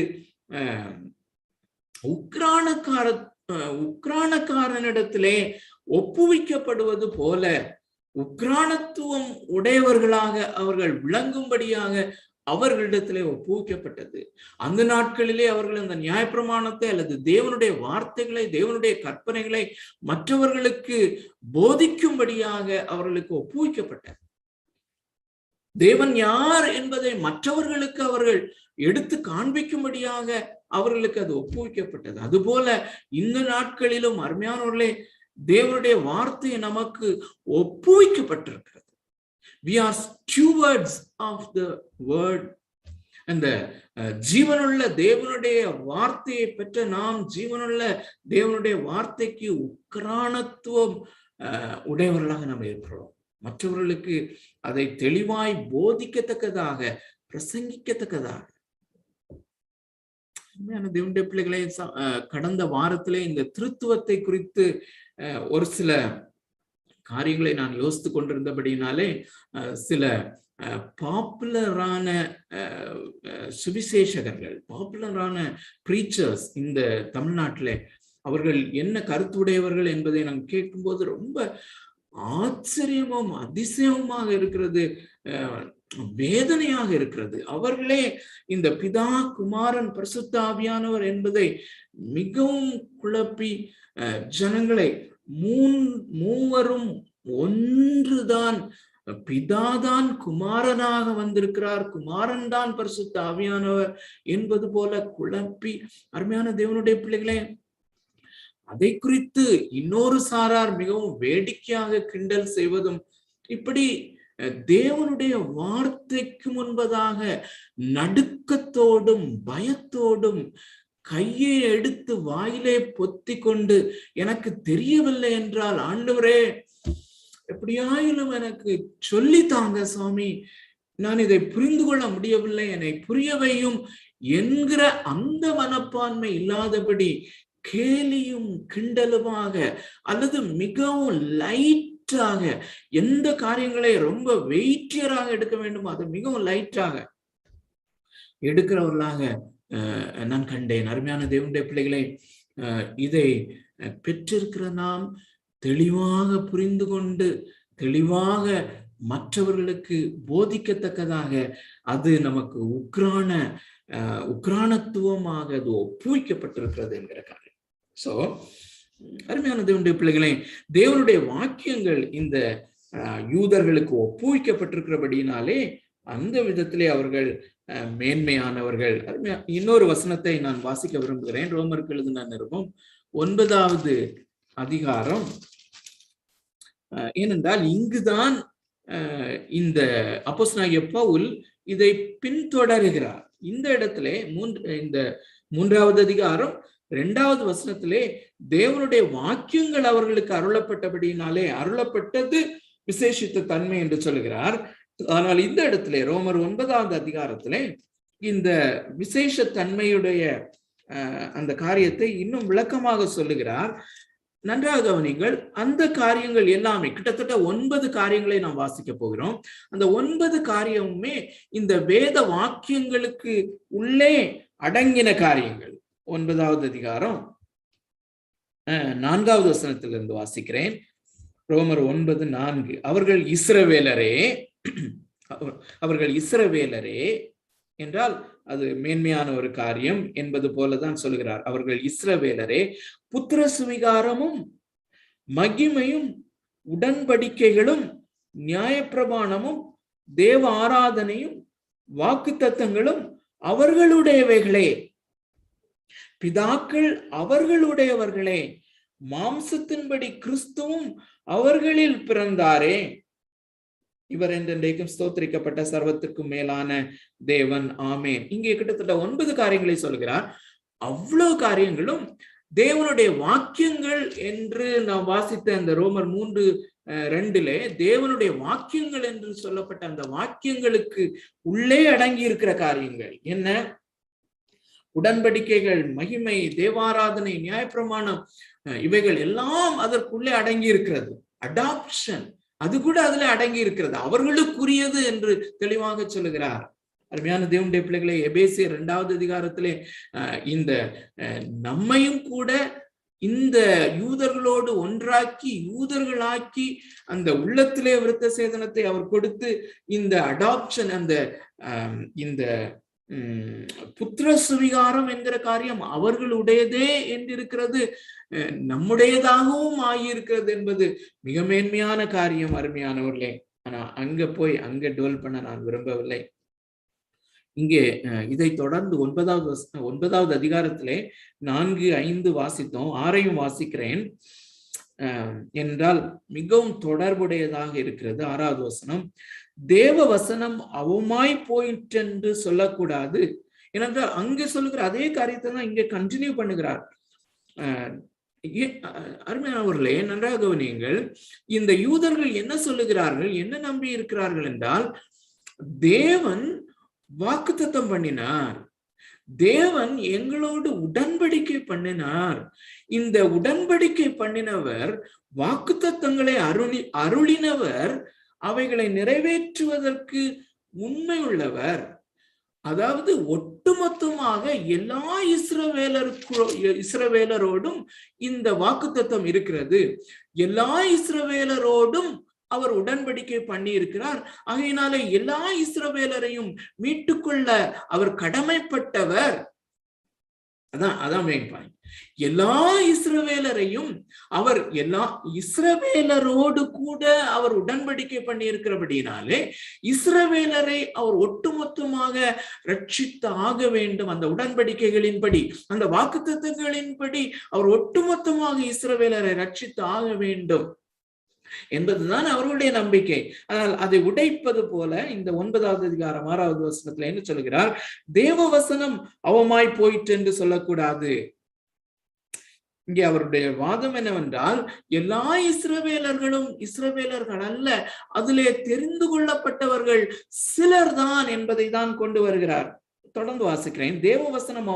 உக்ரானக்காரனிடத்திலே ஒப்புவிக்கப்படுவது போல உக்ரானத்துவம் உடையவர்களாக அவர்கள் விளங்கும்படியாக அவர்களிடத்திலே ஒப்புவிக்கப்பட்டது. அந்த நாட்களிலே அவர்கள் அந்த நியாயப்பிரமாணத்தை அல்லது தேவனுடைய வார்த்தைகளை, தேவனுடைய கற்பனைகளை மற்றவர்களுக்கு போதிக்கும்படியாக அவர்களுக்கு ஒப்புவிக்கப்பட்டது. தேவன் யார் என்பதை மற்றவர்களுக்கு அவர்கள் எடுத்து காண்பிக்கும்படியாக அவர்களுக்கு அது ஒப்புவிக்கப்பட்டது. அதுபோல இந்த நாட்களிலும் அருமையானவர்களே, தேவனுடைய வார்த்தை நமக்கு ஒப்புவிக்கப்பட்டிருக்கிறது. We are stewards of the word. அந்த ஜீவனுள்ள தேவனுடைய வார்த்தையை பெற்ற நாம் ஜீவனுள்ள தேவனுடைய வார்த்தைக்கு உக்ரானத்துவம் உடையவர்களாக நாம் இருக்கிறோம். மற்றவர்களுக்கு அதை தெளிவாய் போதிக்கத்தக்கதாக, பிரசங்கிக்கத்தக்கதாக. தேவனுடைய பிள்ளைகளை, கடந்த வாரத்திலே இந்த திருத்துவத்தை குறித்து ஒரு சில காரியங்களை நான் யோசித்து கொண்டிருந்தபடினாலே சில பாப்புலரான சுவிசேஷகர்கள், பாப்புலரான பிரீச்சர்ஸ் இந்த தமிழ்நாட்டிலே அவர்கள் என்ன கருத்துடையவர்கள் என்பதை நான் கேட்கும்போது ரொம்ப ஆச்சரியமும் அதிசயமாக இருக்கிறது, வேதனையாக இருக்கிறது. அவர்களே இந்த பிதா, குமாரன், பரிசுத்த ஆவியானவர் என்பதை மிகவும் குழப்பி ஜனங்களை மூவரும் ஒன்றுதான், பிதாதான் குமாரனாக வந்திருக்கிறார், குமாரன் தான் பரிசுத்த ஆவியானவர் என்பது போல குழப்பி, அருமையான தேவனுடைய பிள்ளைகளே, அதை குறித்து இன்னொரு சாரார் மிகவும் வேடிக்கையாக கிண்டல் செய்வதும், இப்படி தேவனுடைய வார்த்தைக்கு முன்பதாக நடுக்கத்தோடும் பயத்தோடும் கையை எடுத்து வாயிலே பொத்தி கொண்டு, எனக்கு தெரியவில்லை என்றால் ஆண்டவரே எப்படியாயிலும் எனக்கு சொல்லித்தாங்க சுவாமி, நான் இதை புரிந்து கொள்ள முடியவில்லை, என்னை புரியவையும் என்கிற அந்த மனப்பான்மை இல்லாதபடி கேலியும் கிண்டலுமாக அல்லது மிகவும் லைட்டாக எந்த காரியங்களை ரொம்ப வெயிட்டியராக எடுக்க வேண்டுமோ அதை மிகவும் லைட்டாக எடுக்கிறவர்களாக நான் கண்டேன். அருமையான தேவனுடைய பிள்ளைகளை, இதை பெற்றிருக்கிற நாம் தெளிவாக புரிந்து கொண்டு தெளிவாக மற்றவர்களுக்கு போதிக்கத்தக்கதாக அது நமக்கு உக்ரானத்துவமாக அது ஒப்புவிக்கப்பட்டிருக்கிறது என்கிற காரியம். சோ அருமையான தேவனுடைய பிள்ளைகளை, தேவனுடைய வாக்கியங்கள் இந்த யூதர்களுக்கு ஒப்புவிக்கப்பட்டிருக்கிறபடினாலே அந்த விதத்திலே அவர்கள் மேன்மையானவர்கள். இன்னொரு வசனத்தை நான் வாசிக்க விரும்புகிறேன். ரோமருக்கு எழுதின நிருபம் 9வது அதிகாரம். ஏனென்றால் இங்குதான் இந்த அப்போஸ்தலனாகிய பவுல் இதை பின்தொடருகிறார். இந்த இடத்திலே இந்த 3வது அதிகாரம் 2வது வசனத்திலே தேவனுடைய வாக்கியங்கள் அவர்களுக்கு அருளப்பட்டபடியினாலே அருளப்பட்டது விசேஷித்த தன்மை என்று சொல்லுகிறார். ஆனால் இந்த இடத்திலே ரோமர் 9வது அதிகாரத்திலே இந்த விசேஷ தன்மையுடைய அந்த காரியத்தை இன்னும் விளக்கமாக சொல்லுகிறார். நன்றாக கவனிங்கள். அந்த காரியங்கள் எல்லாமே கிட்டத்தட்ட 9 காரியங்களை நாம் வாசிக்க போகிறோம். அந்த 9 காரியமுமே இந்த வேத வாக்கியங்களுக்கு உள்ளே அடங்கின காரியங்கள். 9வது அதிகாரம் 4வது வசனத்திலிருந்து வாசிக்கிறேன். ரோமர் 9:4. அவர்கள் இஸ்ரவேலரே என்றால் அது மேன்மையான ஒரு காரியம் என்பது போலதான் சொல்கிறார். அவர்கள் இஸ்ரவேலரே, புத்திர சுவிகாரமும் மகிமையும் உடன்படிக்கைகளும் நியாயப்பிரமாணமும் தேவ ஆராதனையும் வாக்குத்தத்தங்களும் அவர்களுடையவைகளே, பிதாக்கள் அவர்களுடையவர்களே, மாம்சத்தின்படி கிறிஸ்துவும் அவர்களில் பிறந்தாரே, இவர் என்றென்றைக்கும் ஸ்தோத்திரிக்கப்பட்ட சர்வத்திற்கும் மேலான தேவன், ஆமேன். இங்கே கிட்டத்தட்ட 9 காரியங்களை சொல்கிறார். அவ்வளவு காரியங்களும் தேவனுடைய வாக்கியங்கள் என்று நாம் வாசித்த அந்த ரோமர் 3:2 தேவனுடைய வாக்கியங்கள் என்று சொல்லப்பட்ட அந்த வாக்கியங்களுக்கு உள்ளே அடங்கி இருக்கிற காரியங்கள் என்ன? உடன்படிக்கைகள், மகிமை, தேவாராதனை, நியாயப்பிரமாணம், இவைகள் எல்லாம் அதற்குள்ளே அடங்கி இருக்கிறது. அடாப்ஷன் அது கூட அதுல அடங்கி இருக்கிறது, அவர்களுக்குரியது என்று தெளிவாக சொல்லுகிறார். அருமையான தேவனுடைய பிள்ளைகளை, எபேசியர் 2வது அதிகாரத்திலே இந்த நம்மையும் கூட இந்த யூதர்களோடு ஒன்றாக்கி யூதர்களாக்கி அந்த உள்ளத்திலே விருத்த சேதனத்தை அவர் கொடுத்து இந்த அடாப்ஷன், அந்த இந்த புத்திர சுவிகாரம் என்கிற காரியம் அவர்களுடையதே என்றிருக்கிறது, நம்முடையதாகவும் ஆகியிருக்கிறது என்பது மிக மேன்மையான காரியம். அருமையானவர்களே, ஆனா அங்க போய் அங்க டோல் பண்ண நான் விரும்பவில்லை. இங்கே இதை தொடர்ந்து 9வது அதிகாரத்திலே 4, 5 வாசித்தோம். 6ஐயும் வாசிக்கிறேன் என்றால் மிகவும் தொடர்புடையதாக இருக்கிறது. 6வது வசனம், தேவ வசனம் அவமாய் போயிற்றென்று சொல்லக்கூடாது. ஏனென்றால் அங்கே சொல்லுகிற அதே காரியத்தை தான் இங்கே கண்டினியூ பண்ணுகிறார். அருமையானவர்களே, நன்றாக கவனியுங்கள். இந்த யூதர்கள் என்ன சொல்லுகிறார்கள், என்ன நம்பி இருக்கிறார்கள் என்றால், தேவன் வாக்குத்தத்தம் பண்ணினார், தேவன் எங்களோடு உடன்படிக்கை பண்ணினார், இந்த உடன்படிக்கை பண்ணினவர், வாக்குத்தத்தங்களை அருளினவர், அவைகளை நிறைவேற்றுவதற்கு உண்மை உள்ளவர். அதாவது ஒட்டுமொத்தமாக எல்லா இஸ்ரவேலரோடும் இந்த வாக்குத்தத்தம் இருக்கிறது. எல்லா இஸ்ரவேலரோடும் அவர் உடன்படிக்கை பண்ணி இருக்கிறார். ஆகையினாலே எல்லா இஸ்ரவேலரையும் மீட்டுக்கொள்ள அவர் கடமைப்பட்டவர். அதான் மெயின் பாயிண்ட். எல்லா இஸ்ரவேலரையும் அவர் எல்லா இஸ்ரவேலரோடு கூட அவர் உடன்படிக்கை பண்ணி இருக்கிறபடினாலே இஸ்ரவேலரை அவர் ஒட்டுமொத்தமாக ரட்சித்து ஆக வேண்டும். அந்த உடன்படிக்கைகளின்படி, அந்த வாக்குத்தத்தங்களின்படி அவர் ஒட்டுமொத்தமாக இஸ்ரவேலரை ரட்சித்து ஆக வேண்டும் என்பதுதான் அவர்களுடைய நம்பிக்கை. ஆனால் அதை உடைப்பது போல இந்த 9வது அதிகாரம் 6வது வசனத்துல என்ன சொல்கிறார், தேவ வசனம் அவமாய் போயிற்று என்று சொல்லக்கூடாது. இங்கே அவருடைய வாதம் என்னவென்றால், எல்லா இஸ்ரவேலர்களும் இஸ்ரவேலர்கள் அல்ல, அதிலே தெரிந்து கொள்ளப்பட்டவர்கள் சிலர்தான் என்பதை தான் கொண்டு வருகிறார். தொடர்ந்து வாசிக்கிறேன். தேவ வசனம்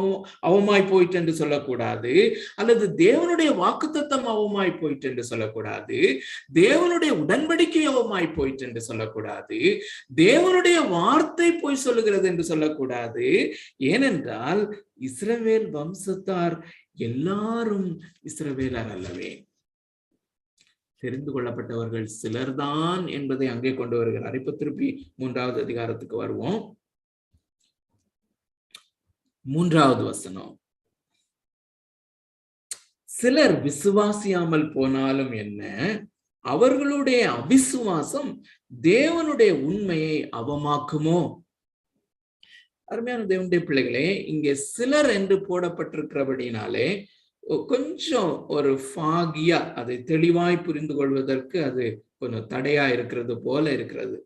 அவமாய் போயிட்டு என்று சொல்லக்கூடாது, அல்லது தேவனுடைய வாக்குத்தத்தம் அவமாய் போயிட்டு என்று சொல்லக்கூடாது, தேவனுடைய உடன்படிக்கை அவமாய் போயிட்டு என்று சொல்லக்கூடாது, தேவனுடைய வார்த்தை போய் சொல்லுகிறது என்று சொல்லக்கூடாது. ஏனென்றால் இஸ்ரவேல் வம்சத்தார் எல்லாரும் இஸ்ரவேலர் அல்லவே, தெரிந்து கொள்ளப்பட்டவர்கள் சிலர்தான் என்பதை அங்கே கொண்டு வருகிறார். இப்ப திருப்பி 3வது அதிகாரத்துக்கு வருவோம். 3வது வசனம், சிலர் விசுவாசியாமல் போனாலும் என்ன, அவர்களுடைய அவிசுவாசம் தேவனுடைய உண்மையை அவமாக்குமோ? அருமையான தேவனுடைய பிள்ளைகளே, இங்கே சிலர் என்று போடப்பட்டிருக்கிறபடினாலே கொஞ்சம் ஒரு ஃபாகியா அதை தெளிவாய் புரிந்து கொள்வதற்கு அது கொஞ்சம் தடையா இருக்கிறது போல இருக்கிறது.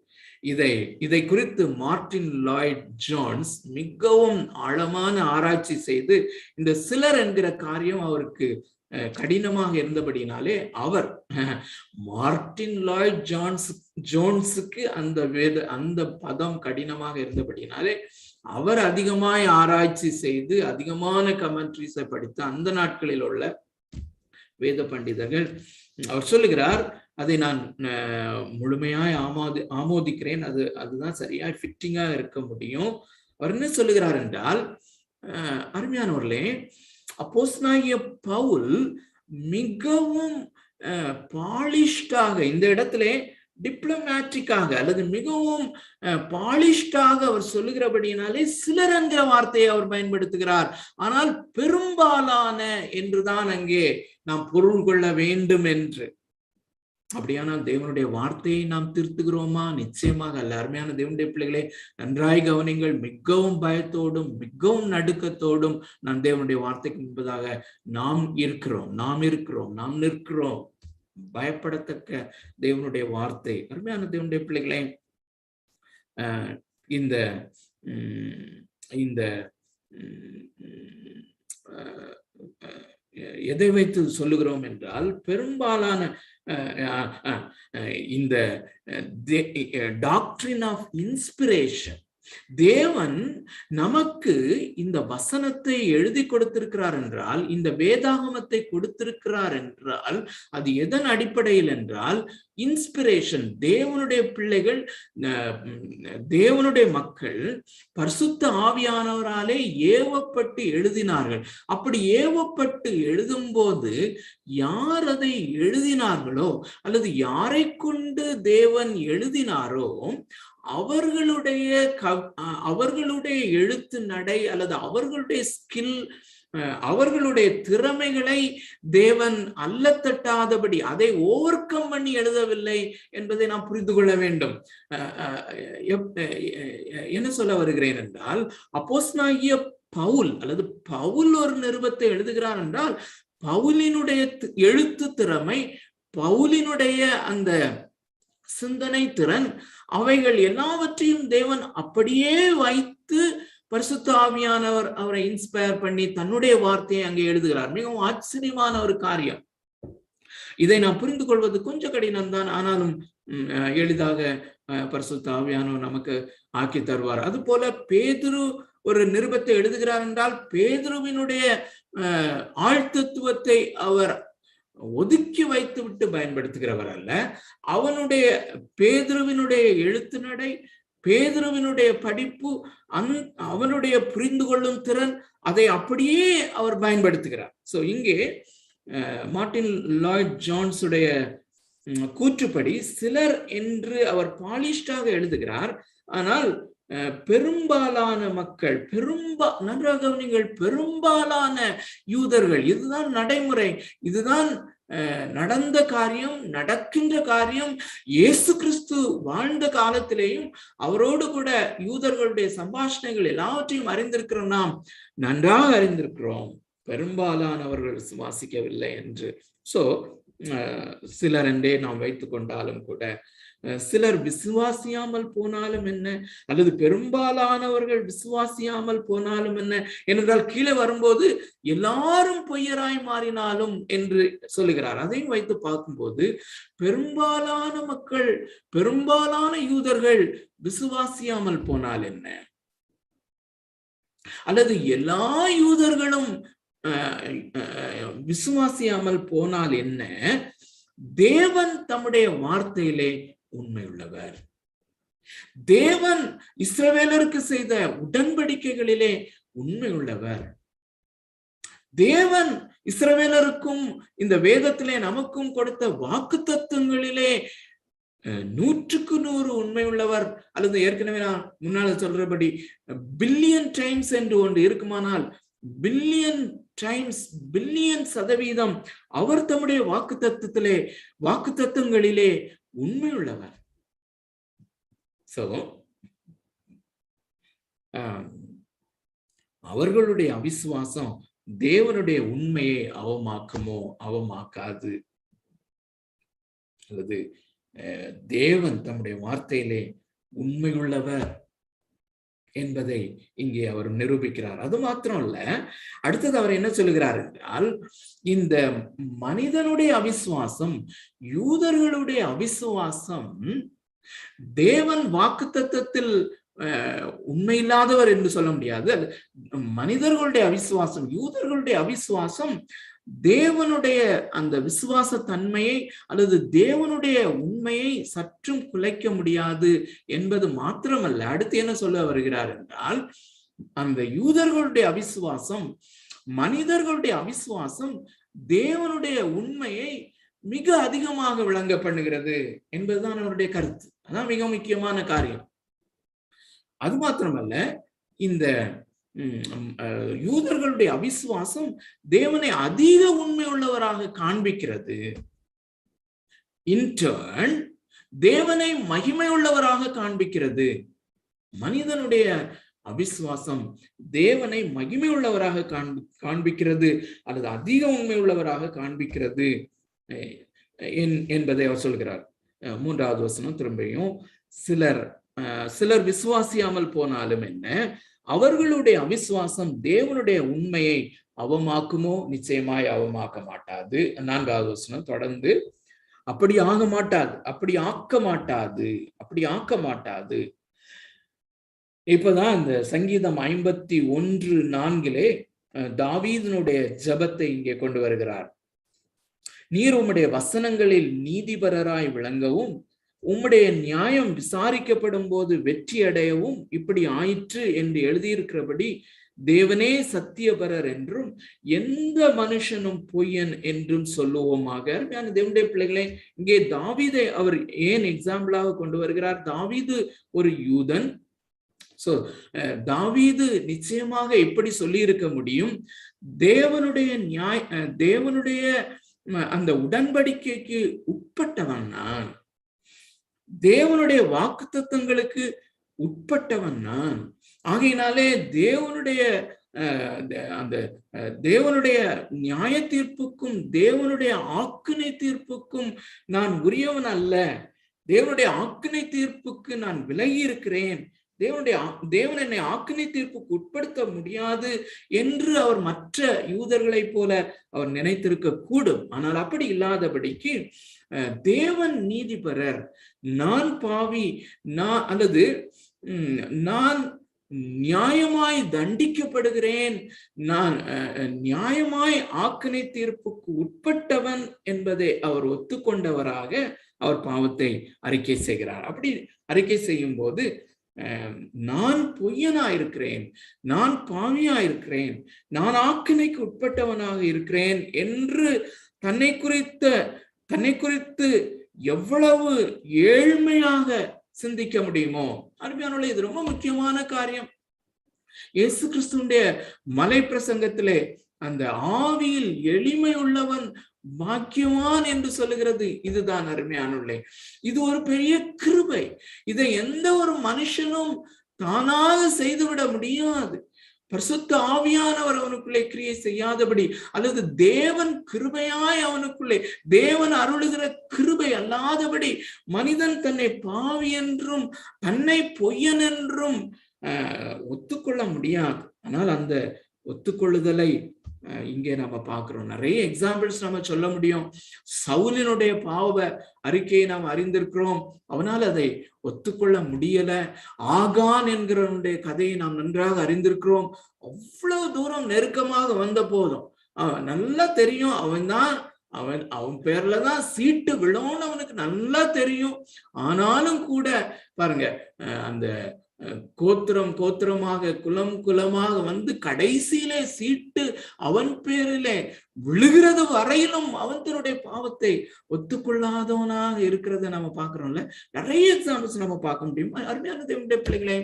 இதை குறித்து மார்ட்டின் லாய்ட் ஜோன்ஸ் மிகவும் ஆழமான ஆராய்ச்சி செய்து, இந்த சிலர் என்கிற காரியம் அவருக்கு கடினமாக இருந்தபடினாலே அவர் மார்ட்டின் லாய்ட் ஜோன்ஸுக்கு அந்த பதம் கடினமாக இருந்தபடினாலே அவர் அதிகமாய் ஆராய்ச்சி செய்து அதிகமான கமெண்ட்ரிஸை படித்த அந்த நாட்களில் உள்ள வேத பண்டிதர்கள் அவர் சொல்லுகிறார், அதை நான் முழுமையாய் ஆமோதிக்கிறேன், அதுதான் சரியாய் ஃபிட்டிங்கா இருக்க முடியும். அவர் என்ன சொல்லுகிறார் என்றால், அருமையானவர்களே, அப்போஸ்தலனாகிய பவுல் மிகவும் பாலிஷ்டாக, இந்த இடத்திலே டிப்ளமேட்டிக்காக அல்லது மிகவும் பாலிஷ்டாக அவர் சொல்லுகிறபடியினாலே சிலர் என்கிற வார்த்தையை அவர் பயன்படுத்துகிறார். ஆனால் பெரும்பாலான என்றுதான் அங்கே நாம் பொருள் கொள்ள வேண்டும் என்று. அப்படியானால் தேவனுடைய வார்த்தையை நாம் திருத்துகிறோமா? நிச்சயமாக அல்ல. அருமையான தேவனுடைய பிள்ளைகளே, நன்றாய் கவனிங்கள். மிகவும் பயத்தோடும் மிகவும் நடுக்கத்தோடும் நான் தேவனுடைய வார்த்தைக்கு முன்பதாக நாம் நிற்கிறோம். பயப்படத்தக்க தேவனுடைய வார்த்தை. அருமையான தேவனுடைய பிள்ளைகளே, இந்த எதை வைத்து சொல்லுகிறோம் என்றால், பெரும்பாலான இந்த டாக்ட்ரின் ஆஃப் இன்ஸ்பிரேஷன், தேவன் நமக்கு இந்த வசனத்தை எழுதி கொடுத்திருக்கிறார் என்றால், இந்த வேதாகமத்தை கொடுத்திருக்கிறார் என்றால், அது எதன் அடிப்படையில் என்றால் இன்ஸ்பிரேஷன். தேவனுடைய பிள்ளைகள், தேவனுடைய மக்கள் பரிசுத்த ஆவியானவராலே ஏவப்பட்டு எழுதினார்கள். அப்படி ஏவப்பட்டு எழுதும் போது யார் அதை எழுதினார்களோ அல்லது யாரை கொண்டு தேவன் எழுதினாரோ அவர்களுடைய எழுத்து நடை அல்லது அவர்களுடைய ஸ்கில், அவர்களுடைய திறமைகளை தேவன் அல்லத்தட்டாதபடி அதை ஓவர் கம் பண்ணி எழுதவில்லை என்பதை நாம் புரிந்து கொள்ள வேண்டும். என்ன சொல்ல வருகிறேன் என்றால், அப்போஸ்தலனாகிய பவுல் அல்லது பவுல் ஒரு நிருபத்தை எழுதுகிறார் என்றால், பவுலினுடைய எழுத்து திறமை, பவுலினுடைய அந்த சிந்தனை திறன், அவைகள் எல்லாவற்றையும் தேவன் அப்படியே வைத்து பரிசுத்த ஆவியானவர் அவரை இன்ஸ்பயர் பண்ணி தன்னுடைய வார்த்தையை அங்கே எழுதுகிறார். மிகவும் ஆச்சரியமான ஒரு காரியம். இதை நாம் புரிந்து கொள்வது கொஞ்சம் கடினம்தான், ஆனாலும் எளிதாக பரிசுத்த ஆவியானவர் நமக்கு ஆக்கி தருவார். அது போல பேதுரு ஒரு நிருபத்தை எழுதுகிறார் என்றால், பேதுருவினுடைய ஆழ்த்தத்துவத்தை அவர் ஒதுக்கி வைத்து விட்டு பயன்படுத்துகிறவர் அல்ல. அவனுடைய பேதுருவினுடைய எழுத்து நடை, பேதுருவினுடைய படிப்பு, அவனுடைய புரிந்து கொள்ளும் திறன், அதை அப்படியே அவர் பயன்படுத்துகிறார். சோ இங்கே மார்ட்டின் லாய்ட் ஜோன்ஸுடைய கூற்றுப்படி சிலர் என்று அவர் பாலிஷ்டாக எழுதுகிறார். ஆனால் பெரும்பாலான மக்கள், நன்றாக கவனிங்கள், பெரும்பாலான யூதர்கள், இதுதான் நடைமுறை, இதுதான் நடந்த காரியம், நடக்கின்ற காரியம். இயேசு கிறிஸ்து வாழ்ந்த காலத்திலேயும் அவரோடு கூட யூதர்களுடைய சம்பாஷணைகள் எல்லாவற்றையும் அறிந்திருக்கிறோம், நாம் நன்றாக அறிந்திருக்கிறோம். பெரும்பாலானவர்கள் விசுவாசிக்கவில்லை என்று. சோ சிலர் என்றே நாம் வைத்துக் கொண்டாலும் கூட, சிலர் விசுவாசியாமல் போனாலும் என்ன, அல்லது பெரும்பாலானவர்கள் விசுவாசியாமல் போனாலும் என்ன என்றால், கீழே வரும்போது எல்லாரும் பொய்யராய் மாறினாலும் என்று சொல்லுகிறார். அதையும் வைத்து பார்க்கும்போது பெரும்பாலான மக்கள், பெரும்பாலான யூதர்கள் விசுவாசியாமல் போனால் என்ன, அல்லது எல்லா யூதர்களும் விசுவாசியாமல் போனால் என்ன, தேவன் தம்முடைய வார்த்தையிலே உண்மையுள்ளவர். தேவன் இஸ்ரவேலருக்கு செய்த உடன்படிக்கைகளிலே உண்மையுள்ளவர். தேவன் இஸ்ரவேலருக்கும் இந்த வேதத்திலே நமக்கும் கொடுத்த வாக்குத்தத்தங்களிலே 100% உண்மை உள்ளவர். அல்லது ஏற்கனவே நான் முன்னால சொல்றபடி பில்லியன் டைம்ஸ் என்று ஒன்று இருக்குமானால், பில்லியன் டைம்ஸ், பில்லியன் சதவீதம் அவர் தம்முடைய வாக்குத்தத்தங்களிலே உண்மையுள்ளவர். சோ அவர்களுடைய அவிசுவாசம் தேவனுடைய உண்மையை அவமாக்குமோ அவமாக்காது. அல்லது தேவன் தம்முடைய வார்த்தையிலே உண்மையுள்ளவர் என்பதை இங்கே அவர் நிரூபிக்கிறார். அது மாத்திரம் இல்ல, அடுத்தது அவர் என்ன சொல்லுகிறார் என்றால், இந்த மனிதனுடைய அவிசுவாசம், யூதர்களுடைய அவிசுவாசம் தேவன் வாக்குத்தத்தத்தில் உண்மையில்லாதவர் என்று சொல்ல முடியாது. மனிதர்களுடைய அவிசுவாசம், யூதர்களுடைய அவிசுவாசம் தேவனுடைய அந்த விசுவாச தன்மையை அல்லது தேவனுடைய உண்மையை சற்றும் குலைக்க முடியாது என்பது மாத்திரமல்ல, அடுத்து என்ன சொல்ல வருகிறார் என்றால், அந்த யூதர்களுடைய அவிசுவாசம், மனிதர்களுடைய அவிசுவாசம் தேவனுடைய உண்மையை மிக அதிகமாக விளங்க பண்ணுகிறது என்பதுதான் அவருடைய கருத்து. அதான் மிக முக்கியமான காரியம். அது மாத்திரமல்ல, இந்த யூதர்களுடைய அவிசுவாசம் தேவனை அதிக உண்மை உள்ளவராக காண்பிக்கிறது. இன்டர்ன் தேவனை மகிமை உள்ளவராக காண்பிக்கிறது. மனிதனுடைய அவிசுவாசம் தேவனை மகிமை உள்ளவராக காண்பிக்கிறது அல்லது அதிக உண்மை உள்ளவராக காண்பிக்கிறது என்பதை அவர் சொல்கிறார். 3வது வசனம் திரும்பியும், சிலர் விசுவாசியாமல் போனாலும் என்ன, அவர்களுடைய அவிசுவாசம் தேவனுடைய உண்மையை அவமாக்குமோ? நிச்சயமாய் அவமாக்க மாட்டாது. 4வது வசனம் தொடர்ந்து, அப்படி ஆக மாட்டாது, அப்படி ஆக்க மாட்டாது, அப்படி ஆக்க மாட்டாது. இப்பதான் இந்த சங்கீதம் 51:4 தாவீதினுடைய ஜெபத்தை இங்கே கொண்டு வருகிறார். நீர் உம்முடைய வசனங்களில் நீதிபரராய் விளங்கவும் உம்முடைய நியாயம் விசாரிக்கப்படும் போது வெற்றி அடையவும் இப்படி ஆயிற்று என்று எழுதியிருக்கிறபடி தேவனே சத்தியபரர் என்றும் எந்த மனுஷனும் பொய்யன் என்றும் சொல்லுவோமாக. தேவனுடைய பிள்ளைகளை, இங்கே தாவீதை அவர் ஏன் எக்ஸாம்பிளாக கொண்டு வருகிறார்? தாவீது ஒரு யூதன். சோ தாவீது நிச்சயமாக எப்படி சொல்லி இருக்க முடியும்? தேவனுடைய அந்த உடன்படிக்கைக்கு உட்பட்டவன் நான், தேவனுடைய வாக்குத்தத்தங்களுக்கு உட்பட்டவன் நான். ஆகையினாலே தேவனுடைய நியாய தீர்ப்புக்கும் தேவனுடைய ஆக்கினை தீர்ப்புக்கும் நான் உரியவன் அல்ல. தேவனுடைய ஆக்கினை தீர்ப்புக்கு நான் விலகி இருக்கிறேன். தேவன் என்னை ஆக்கினை தீர்ப்புக்கு உட்படுத்த முடியாது என்று அவர் மற்ற யூதர்களைப் போல அவர் நினைத்திருக்க கூடும். ஆனால் அப்படி இல்லாதபடிக்கு தேவன் நீதிபரர், நான் பாவி, நான் நியாயமாய் தண்டிக்கப்படுகிறேன், நான் நியாயமாய் ஆக்கினை தீர்ப்புக்கு உட்பட்டவன் என்பதை அவர் ஒத்துக்கொண்டவராக அவர் பாவத்தை அறிக்கை செய்கிறார். அப்படி அறிக்கை செய்யும் போது நான் பொய்யனாயிருக்கிறேன், நான் பாவியாயிருக்கிறேன், நான் ஆக்கினைக்கு உட்பட்டவனாக இருக்கிறேன் என்று தன்னை குறித்து எவ்வளவு ஏழ்மையாக சிந்திக்க முடியுமோ? அருமையானவர்களே, இது ரொம்ப முக்கியமான காரியம். இயேசு கிறிஸ்துவினுடைய மலை பிரசங்கத்திலே அந்த ஆவியில் எளிமை உள்ளவன் பாக்கியவான் என்று சொல்லுகிறது இதுதான். அருமையானவர்களே, இது ஒரு பெரிய கிருபை. இதை எந்த ஒரு மனுஷனும் தானாக செய்துவிட முடியாது. பரிசுத்த ஆவியானவர் அவனுக்குள்ளே கிரியை செய்யாதபடி, அல்லது தேவன் கிருபையாய் அவனுக்குள்ளே, தேவன் அருளுகிற கிருபை அல்லாதபடி மனிதன் தன்னை பாவி என்றும் தன்னை பொய்யன் என்றும் ஒத்துக்கொள்ள முடியாது. ஆனால் அந்த ஒத்துக்கொள்ளுதலை இங்கே நம்ம பார்க்கிறோம். நிறைய எக்ஸாம்பிள்ஸ் நம்ம சொல்ல முடியும். சவுலினுடைய பாவ அறிக்கையை நாம் அறிந்திருக்கிறோம், அவனால் அதை ஒத்துக்கொள்ள முடியல. ஆகான் என்கிறவனுடைய கதையை நாம் நன்றாக அறிந்திருக்கிறோம். அவ்வளவு தூரம் நெருக்கமாக வந்த போதும் நல்லா தெரியும், அவன் பேர்லதான் சீட்டு விழும்னு அவனுக்கு நல்லா தெரியும். ஆனாலும் கூட பாருங்க, அந்த கோத்திரமாக குலம் குலமாக வந்து கடைசியிலே சீட்டு அவன் பேரிலே விழுகிறது வரையிலும் அவன் தன்னுடைய பாவத்தை ஒத்துக்கொள்ளாதவனாக இருக்கிறத நம்ம பாக்குறோம்ல. நிறைய எக்ஸாம்பிள்ஸ் நம்ம பார்க்க முடியும். அருமையான தேவனுடைய பிள்ளைகளே,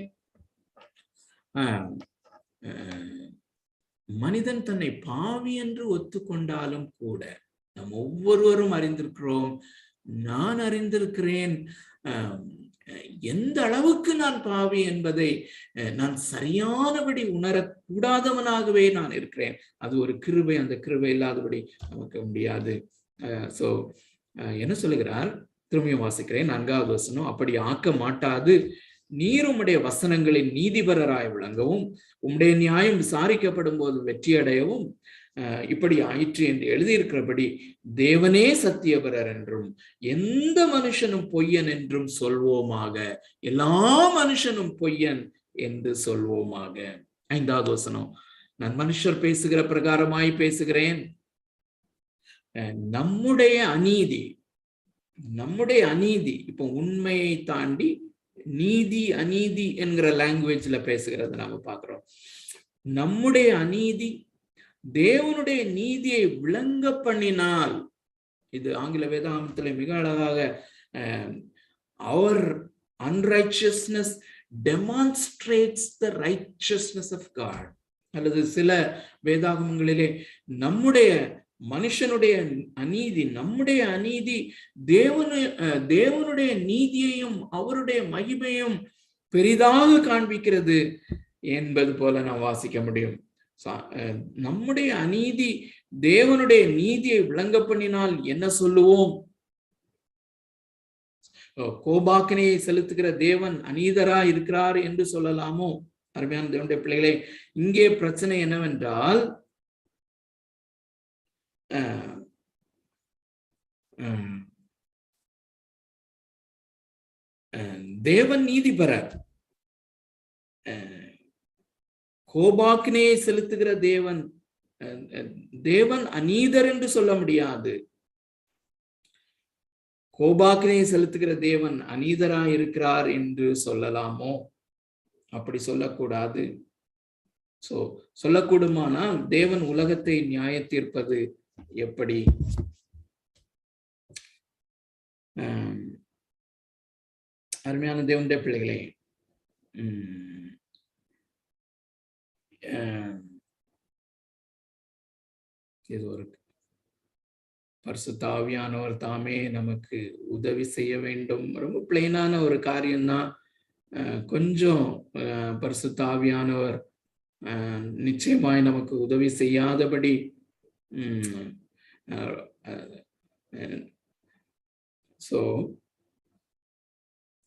மனிதன் தன்னை பாவி என்று ஒத்துக்கொண்டாலும் கூட நாம் ஒவ்வொருவரும் அறிந்திருக்கிறோம், நான் அறிந்திருக்கிறேன் எந்த அளவுக்கு நான் பாவி என்பதை நான் சரியானபடி உணரக்கூடாதவனாகவே நான் இருக்கிறேன். அது ஒரு கிருபை. அந்த கிருபை இல்லாதபடி நமக்கு முடியாது. சோ என்ன சொல்லுகிறார்? திரும்பியும் வாசிக்கிறேன் 4வது வசனம். அப்படி ஆக்க மாட்டாது, நீர் உம்முடைய வசனங்களின் நீதிபரராய் விளங்கவும் உம்முடைய நியாயம் விசாரிக்கப்படும் போது வெற்றியடையவும் இப்படி ஆயிற்று என்று எழுதியிருக்கிறபடி தேவனே சத்தியபரர் என்றும் எந்த மனுஷனும் பொய்யன் என்றும் சொல்வோமாக. எல்லா மனுஷனும் பொய்யன் என்று சொல்வோமாக. 5வது வசனம். நான் மனுஷர் பேசுகிற பிரகாரமாய் பேசுகிறேன். நம்முடைய அநீதி இப்போ உண்மையை தாண்டி நீதி அநீதி என்கிற லாங்குவேஜ்ல பேசுகிறத நாம பார்க்கிறோம். நம்முடைய அநீதி தேவனுடைய நீதியை விளங்க பண்ணினால், இது ஆங்கில வேதாகமத்தில் மிக அழகாக our unrighteousness demonstrates the righteousness of God, அல்லது சில வேதாகமங்களிலே மனுஷனுடைய அநீதி, நம்முடைய அநீதி தேவனுடைய நீதியையும் அவருடைய மகிமையும் பெரிதாக காண்பிக்கிறது என்பது போல நாம் வாசிக்க முடியும். நம்முடைய அநீதி தேவனுடைய நீதியை விளங்க பண்ணினால் என்ன சொல்லுவோம்? கோபாக்கினையை செலுத்துகிற தேவன் அநீதரா இருக்கிறார் என்று சொல்லலாமோ? அருமையான தேவனுடைய பிள்ளைகளே, இங்கே பிரச்சனை என்னவென்றால், தேவன் நீதிபரர், கோபாக்கினையை செலுத்துகிற தேவன் அநீதர் என்று சொல்ல முடியாது. கோபாக்கினையை செலுத்துகிற தேவன் அநீதரா இருக்கிறார் என்று சொல்லலாமோ? அப்படி சொல்லக்கூடாது. சொல்லக்கூடுமானால் தேவன் உலகத்தை நியாய தீர்ப்பது எப்படி? அருமையான தேவனுடைய பிள்ளைகளே, இது ஒரு பரிசுத்த ஆவியானவர் தாமே நமக்கு உதவி செய்ய வேண்டும். ரொம்ப பிளெயினான ஒரு காரியம்தான். கொஞ்சம் பரிசுத்த ஆவியானவர் நிச்சயமாய் நமக்கு உதவி செய்யாதபடி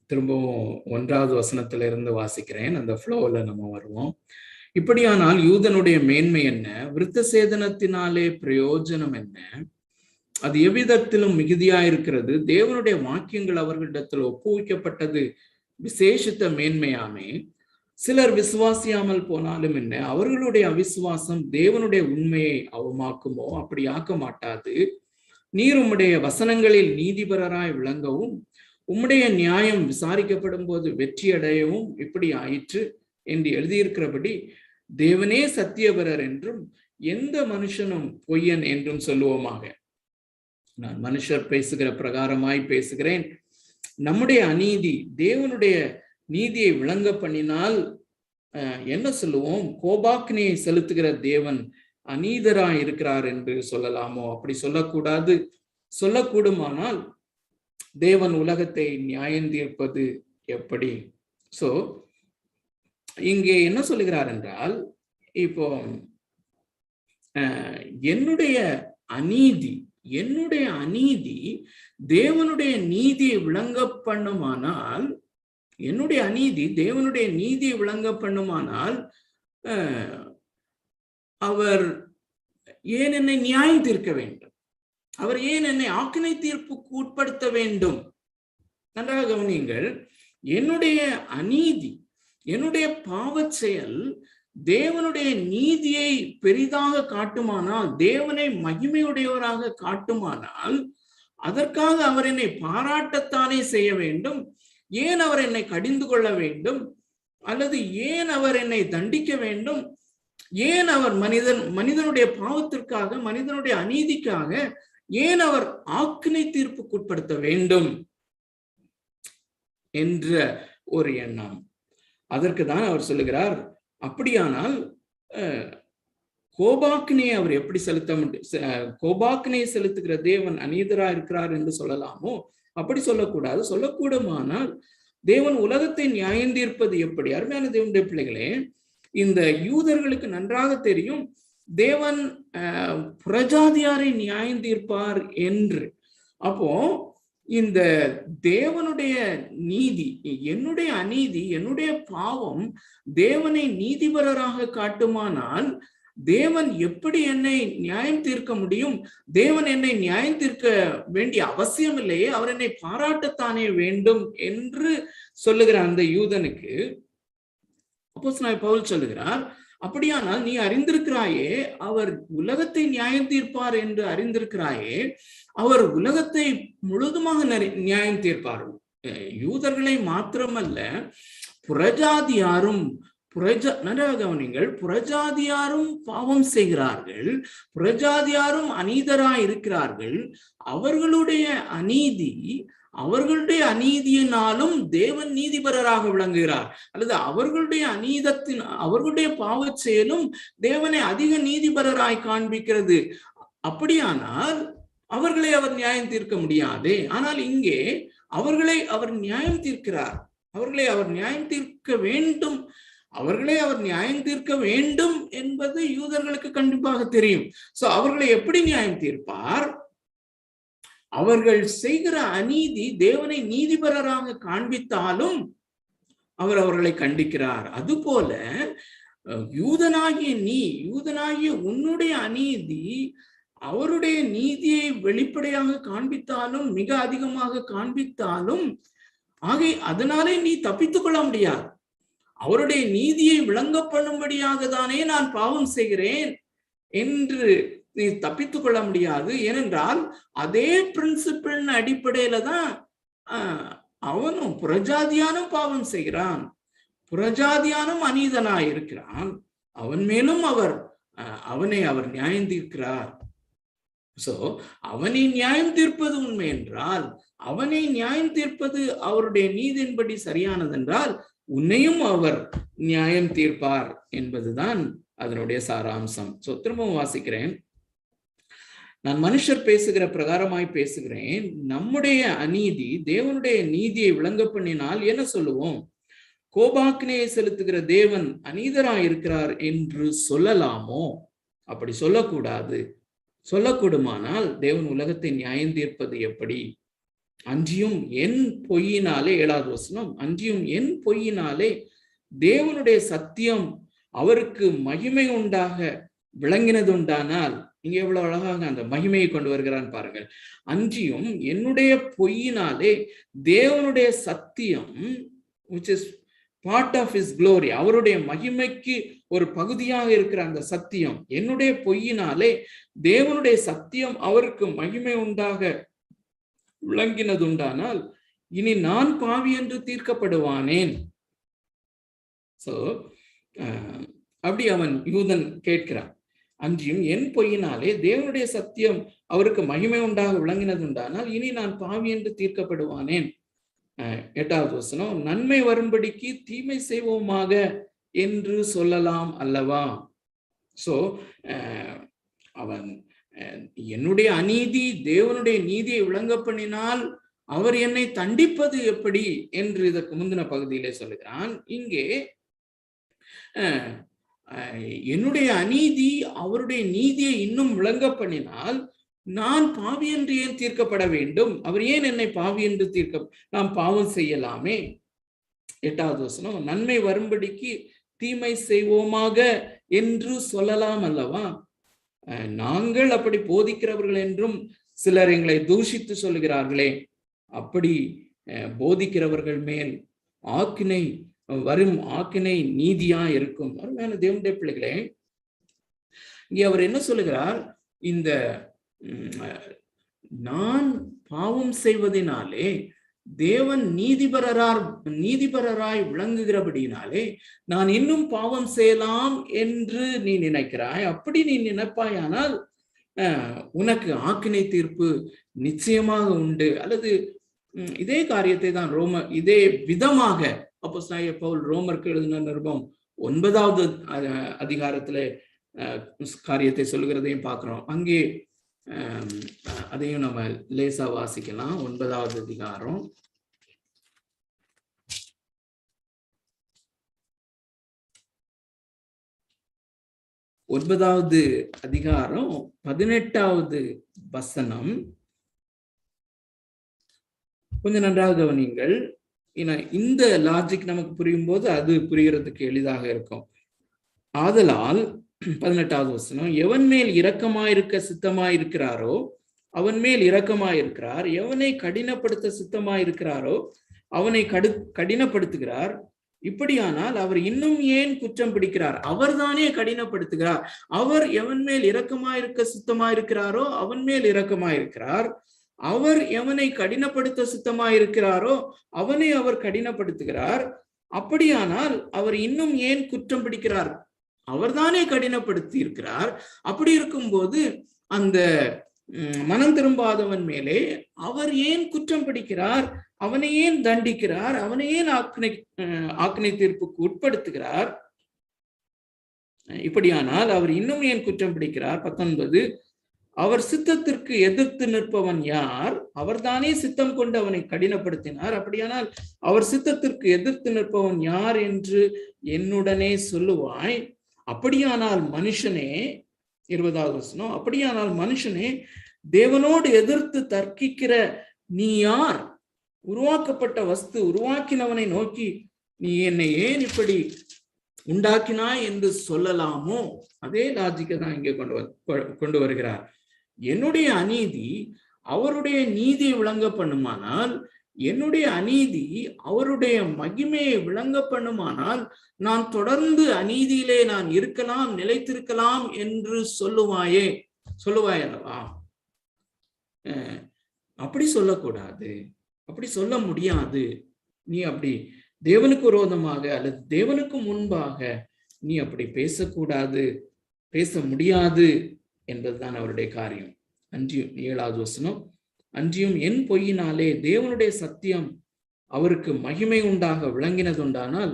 திரும்பவும் 1வது வசனத்துல இருந்து வாசிக்கிறேன். அந்த ஃப்ளோல நம்ம வருவோம். இப்படியானால் யூதனுடைய மேன்மை என்ன? விருத்த சேதனத்தினாலே பிரயோஜனம் என்ன? அது எவ்விதத்திலும் மிகுதியாயிருக்கிறது. தேவனுடைய வாக்கியங்கள் அவர்களிடத்தில் ஒப்புவிக்கப்பட்டது விசேஷித்த மேன்மையாமே. சிலர் விசுவாசியாமல் போனாலும் என்ன? அவர்களுடைய அவிசுவாசம் தேவனுடைய உண்மையை அவமாக்குமோ? அப்படி ஆக்க மாட்டாது. நீர் உம்முடைய வசனங்களில் நீதிபரராய் விளங்கவும் உம்முடைய நியாயம் விசாரிக்கப்படும் போது வெற்றி அடையவும் இப்படி ஆயிற்று என்று எழுதியிருக்கிறபடி தேவனே சத்தியபரர் என்றும் எந்த மனுஷனும் பொய்யன் என்றும் சொல்லுவோமாக. நான் மனுஷர் பேசுகிற பிரகாரமாய் பேசுகிறேன். நம்முடைய அநீதி தேவனுடைய நீதியை விளங்க பண்ணினால் என்ன சொல்லுவோம்? கோபாக்கினையை செலுத்துகிற தேவன் அநீதராய் இருக்கிறார் என்று சொல்லலாமோ? அப்படி சொல்லக்கூடாது. சொல்லக்கூடுமானால் தேவன் உலகத்தை நியாயம் தீர்ப்பது எப்படி? இங்கே என்ன சொல்லுகிறார் என்றால், இப்போ என்னுடைய அநீதி தேவனுடைய நீதியை விளங்க பண்ணுமானால், என்னுடைய அநீதி தேவனுடைய நீதியை விளங்க பண்ணுமானால் அவர் ஏன் என்னை நியாயம் தீர்க்க வேண்டும்? அவர் ஏன் என்னை ஆக்கினை தீர்ப்புக்கு உட்படுத்த வேண்டும்? நன்றாக கவனியுங்கள். என்னுடைய அநீதி, என்னுடைய பாவச் செயல் தேவனுடைய நீதியை பெரிதாக காட்டுமானால், தேவனை மகிமையுடையவராக காட்டுமானால், அதற்காக அவர் என்னை பாராட்டத்தானே செய்ய வேண்டும்? ஏன் அவர் என்னை கடிந்து கொள்ள வேண்டும்? அல்லது ஏன் அவர் என்னை தண்டிக்க வேண்டும்? ஏன் அவர் மனிதனுடைய பாவத்திற்காக, மனிதனுடைய அநீதிக்காக ஏன் அவர் ஆக்கினை தீர்ப்புக்குட்படுத்த வேண்டும் என்ற ஒரு எண்ணம். அதற்கு தான் அவர் சொல்லுகிறார், அப்படியானால் கோபாக்கினையை அவர் எப்படி செலுத்த முடியும்? கோபாக்கினையை செலுத்துகிற தேவன் அநீதரா இருக்கிறார் என்று சொல்லலாமோ? அப்படி சொல்லக்கூடாது. சொல்லக்கூடுமானால் தேவன் உலகத்தை நியாயம் தீர்ப்பது எப்படி? அருமையான தேவனுடைய பிள்ளைகளே, இந்த யூதர்களுக்கு நன்றாக தெரியும் தேவன் புறஜாதியாரை நியாயம் தீர்ப்பார் என்று. அப்போ இந்த தேவனுடைய நீதி, என்னுடைய அநீதி, என்னுடைய பாவம் தேவனை நீதிபரராக காட்டுமானால் தேவன் எப்படி என்னை நியாயம் தீர்க்க முடியும்? தேவன் என்னை நியாயம் தீர்க்க வேண்டிய அவசியம் இல்லையே, அவர் என்னை பாராட்டத்தானே வேண்டும் என்று சொல்லுகிற அந்த யூதனுக்கு அப்போஸ்தலனாகிய பவுல் சொல்லுகிறார், அப்படியானால் நீ அறிந்திருக்கிறாயே அவர் உலகத்தை நியாயம் தீர்ப்பார் என்று அறிந்திருக்கிறாயே, அவர் உலகத்தை முழுதுமாக நியாயம் தீர்ப்பார். யூதர்களை மாத்திரமல்ல, புறஜாதியாரும் கவனிங்கள், புறஜாதியாரும் பாவம் செய்கிறார்கள், புறஜாதியாரும் அநீதராய் இருக்கிறார்கள். அவர்களுடைய அநீதியினாலும் தேவன் நீதிபரராக விளங்குகிறார். அல்லது அவர்களுடைய பாவச் செயலும் தேவனை அதிக நீதிபரராய் காண்பிக்கிறது. அப்படியானால் அவர்களை அவர் நியாயம் தீர்க்க முடியாதே. ஆனால் இங்கே அவர்களை அவர் நியாயம் தீர்க்கிறார். அவர்களை அவர் நியாயம் தீர்க்க வேண்டும் என்பது யூதர்களுக்கு கண்டிப்பாக தெரியும். சோ அவர்களை எப்படி நியாயம் தீர்ப்பார்? அவர்கள் செய்கிற அநீதி தேவனை நீதிபரராக காண்பித்தாலும் அவர் அவர்களை கண்டிக்கிறார். அதுபோல யூதனாகிய உன்னுடைய அநீதி அவருடைய நீதியை வெளிப்படையாக காண்பித்தாலும், மிக அதிகமாக காண்பித்தாலும், அதனாலே நீ தப்பித்துக் கொள்ள முடியாது. அவருடைய நீதியை விளங்க பண்ணும்படியாக தானே நான் பாவம் செய்கிறேன் என்று நீ தப்பித்துக் கொள்ள முடியாது. ஏனென்றால் அதே பிரின்சிபிள் அடிப்படையில தான் அவனும் புறஜாதியானும் பாவம் செய்கிறான், புறஜாதியானும் அநீதனாய் இருக்கிறான். அவன் மேலும் அவனை அவர் நியாயம் தீர்க்கிறார். சோ அவனை நியாயம் தீர்ப்பது உண்மை என்றால், அவனை நியாயம் தீர்ப்பது அவருடைய நீதியின்படி சரியானதென்றால், உன்னையும் அவர் நியாயம் தீர்ப்பார் என்பதுதான் அதனுடைய சாராம்சம். சோ திரும்பவும் வாசிக்கிறேன். நான் மனுஷர் பேசுகிற பிரகாரமாய் பேசுகிறேன். நம்முடைய அநீதி தேவனுடைய நீதியை விளங்க பண்ணினால் என்ன சொல்லுவோம்? கோபாக்கினையை செலுத்துகிற தேவன் அநீதராய் இருக்கிறார் என்று சொல்லலாமோ? அப்படி சொல்லக்கூடாது. சொல்லக்கூடுமானால் தேவன் உலகத்தை நியாயம் தீர்ப்பது எப்படி? அன்றியும் என் பொய்யினாலே, 7வது வசனம், அன்றியும் என் பொய்யினாலே தேவனுடைய சத்தியம் அவருக்கு மகிமை உண்டாக விளங்கினது உண்டானால், இங்க எவ்வளவு அழகாக அந்த மகிமையை கொண்டு வருகிறான் பாருங்கள். அன்றியும் என்னுடைய பொய்யினாலே தேவனுடைய சத்தியம், which is part of his glory, அவருடைய மகிமைக்கு ஒரு பகுதியாக இருக்கிற அந்த சத்தியம், என்னுடைய பொய்யினாலே தேவனுடைய சத்தியம் அவருக்கு மகிமை உண்டாக விளங்கினது உண்டானால் இனி நான் பாவி என்று தீர்க்கப்படுவானேன். சோ அப்படி அவன் யூதன் கேட்கிறான். அன்றியும் என் பொய்யினாலே தேவனுடைய சத்தியம் அவருக்கு மகிமை உண்டாக விளங்கினது உண்டானால் இனி நான் பாவி என்று தீர்க்கப்படுவானேன். 8வது வசனம், நன்மை வரும்படிக்கு தீமை செய்வோமாக என்று சொல்லலாம் அல்லவா? சோ அவன் என்னுடைய அநீதி தேவனுடைய நீதியை விளங்க பண்ணினால் அவர் என்னை தண்டிப்பது எப்படி என்று இதற்கு முந்தின பகுதியிலே சொல்லுகிறான். இங்கே என்னுடைய அநீதி அவருடைய நீதியை இன்னும் விளங்க பண்ணினால் நான் பாவி என்று ஏன் தீர்க்கப்பட வேண்டும்? அவர் ஏன் என்னை பாவி என்று நாம் பாவம் செய்யலாமே. 8வது வசனம், நன்மை வரும்படிக்கு தீமை செய்வோமாக என்று சொல்லலாம் அல்லவா? நாங்கள் அப்படி போதிக்கிறவர்கள் என்றும் சிலர் எங்களை தூஷித்து சொல்லுகிறார்களே, அப்படி போதிக்கிறவர்கள் மேல் ஆக்கினை நீதியா இருக்கும். அருமையான தேவனுடைய பிள்ளைகளே, இங்கே அவர் என்ன சொல்லுகிறார்? இந்த நான் பாவம் செய்வதனாலே தேவன் நீதிபரராய் விளங்குகிறபடினாலே நான் இன்னும் பாவம் செய்யலாம் என்று நீ நினைக்கிறாய். அப்படி நீ நினைப்பாயானால் உனக்கு ஆக்கினை தீர்ப்பு நிச்சயமாக உண்டு. அல்லது இதே காரியத்தை தான் இதே விதமாக அப்போஸ்தலனாகிய பவுல் ரோமருக்கு எழுதின நிருபம் 9வது அதிகாரத்துல காரியத்தை சொல்லுகிறதையும் பார்க்கிறோம். அங்கே அதையும் நம்ம லேசா வாசிக்கலாம். 9வது அதிகாரம் 9வது அதிகாரம் 18வது வசனம். கொஞ்சம் நன்றாக கவனிங்கள். இந்த லாஜிக் நமக்கு புரியும் போது அது புரியறதுக்கு எளிதாக இருக்கும். ஆதலால் 18வது வசனம், எவன் மேல் இரக்கமாயிருக்க சித்தமாயிருக்கிறாரோ அவன் மேல் இரக்கமாயிருக்கிறார், எவனை கடினப்படுத்த சித்தமாயிருக்கிறாரோ அவனை கடினப்படுத்துகிறார். இப்படியானால் அவர் இன்னும் ஏன் குற்றம் பிடிக்கிறார்? அவர் தானே கடினப்படுத்துகிறார். அவர் எவன் மேல் இரக்கமாயிருக்க சித்தமாயிருக்கிறாரோ அவன் மேல் இரக்கமாயிருக்கிறார். அவர் எவனை கடினப்படுத்த சித்தமாயிருக்கிறாரோ அவனை அவர் கடினப்படுத்துகிறார். அப்படியானால் அவர் இன்னும் ஏன் குற்றம் பிடிக்கிறார்? அவர் தானே கடினப்படுத்தி இருக்கிறார். அப்படி இருக்கும்போது அந்த மனம் திரும்பாதவன் மேலே அவர் ஏன் குற்றம் பிடிக்கிறார்? அவனை ஏன் தண்டிக்கிறார்? அவனை ஏன் ஆக்கினை தீர்ப்புக்கு உட்படுத்துகிறார்? இப்படியானால் அவர் இன்னும் ஏன் குற்றம் பிடிக்கிறார்? 19, அவர் சித்தத்திற்கு எதிர்த்து நிற்பவன் யார்? அவர்தானே சித்தம் கொண்டு அவனை கடினப்படுத்தினார். அப்படியானால் அவர் சித்தத்திற்கு எதிர்த்து நிற்பவன் யார் என்று என்னுடனே சொல்லுவாய். அப்படியானால் மனுஷனே, 20வது வசனம், அப்படியானால் மனுஷனே தேவனோடு எதிர்த்து தர்க்கிக்கிற நீ யார்? உருவாக்கப்பட்ட வஸ்து உருவாக்கினவனை நோக்கி நீ என்னை ஏன் இப்படி உண்டாக்கினாய் என்று சொல்லலாமோ? அதே லாஜிக்கை தான் இங்கே கொண்டு வருகிறார். என்னுடைய அநீதி அவருடைய நீதியை விளங்க பண்ணுமானால், என்னுடைய அநீதி அவருடைய மகிமையை விளங்க பண்ணுமானால், நான் தொடர்ந்து அநீதியிலே நான் இருக்கலாம், நிலைத்திருக்கலாம் என்று சொல்லுவாய் அல்லவா? அப்படி சொல்லக்கூடாது, அப்படி சொல்ல முடியாது. நீ அப்படி தேவனுக்கு விரோதமாக அல்லது தேவனுக்கு முன்பாக நீ அப்படி பேசக்கூடாது, பேச முடியாது என்பதுதான் அவருடைய காரியம். அன்றியும் 7வது வசனம், அன்றியும் என் பொய்யினாலே தேவனுடைய சத்தியம் அவருக்கு மகிமை உண்டாக விளங்கினதுண்டானால்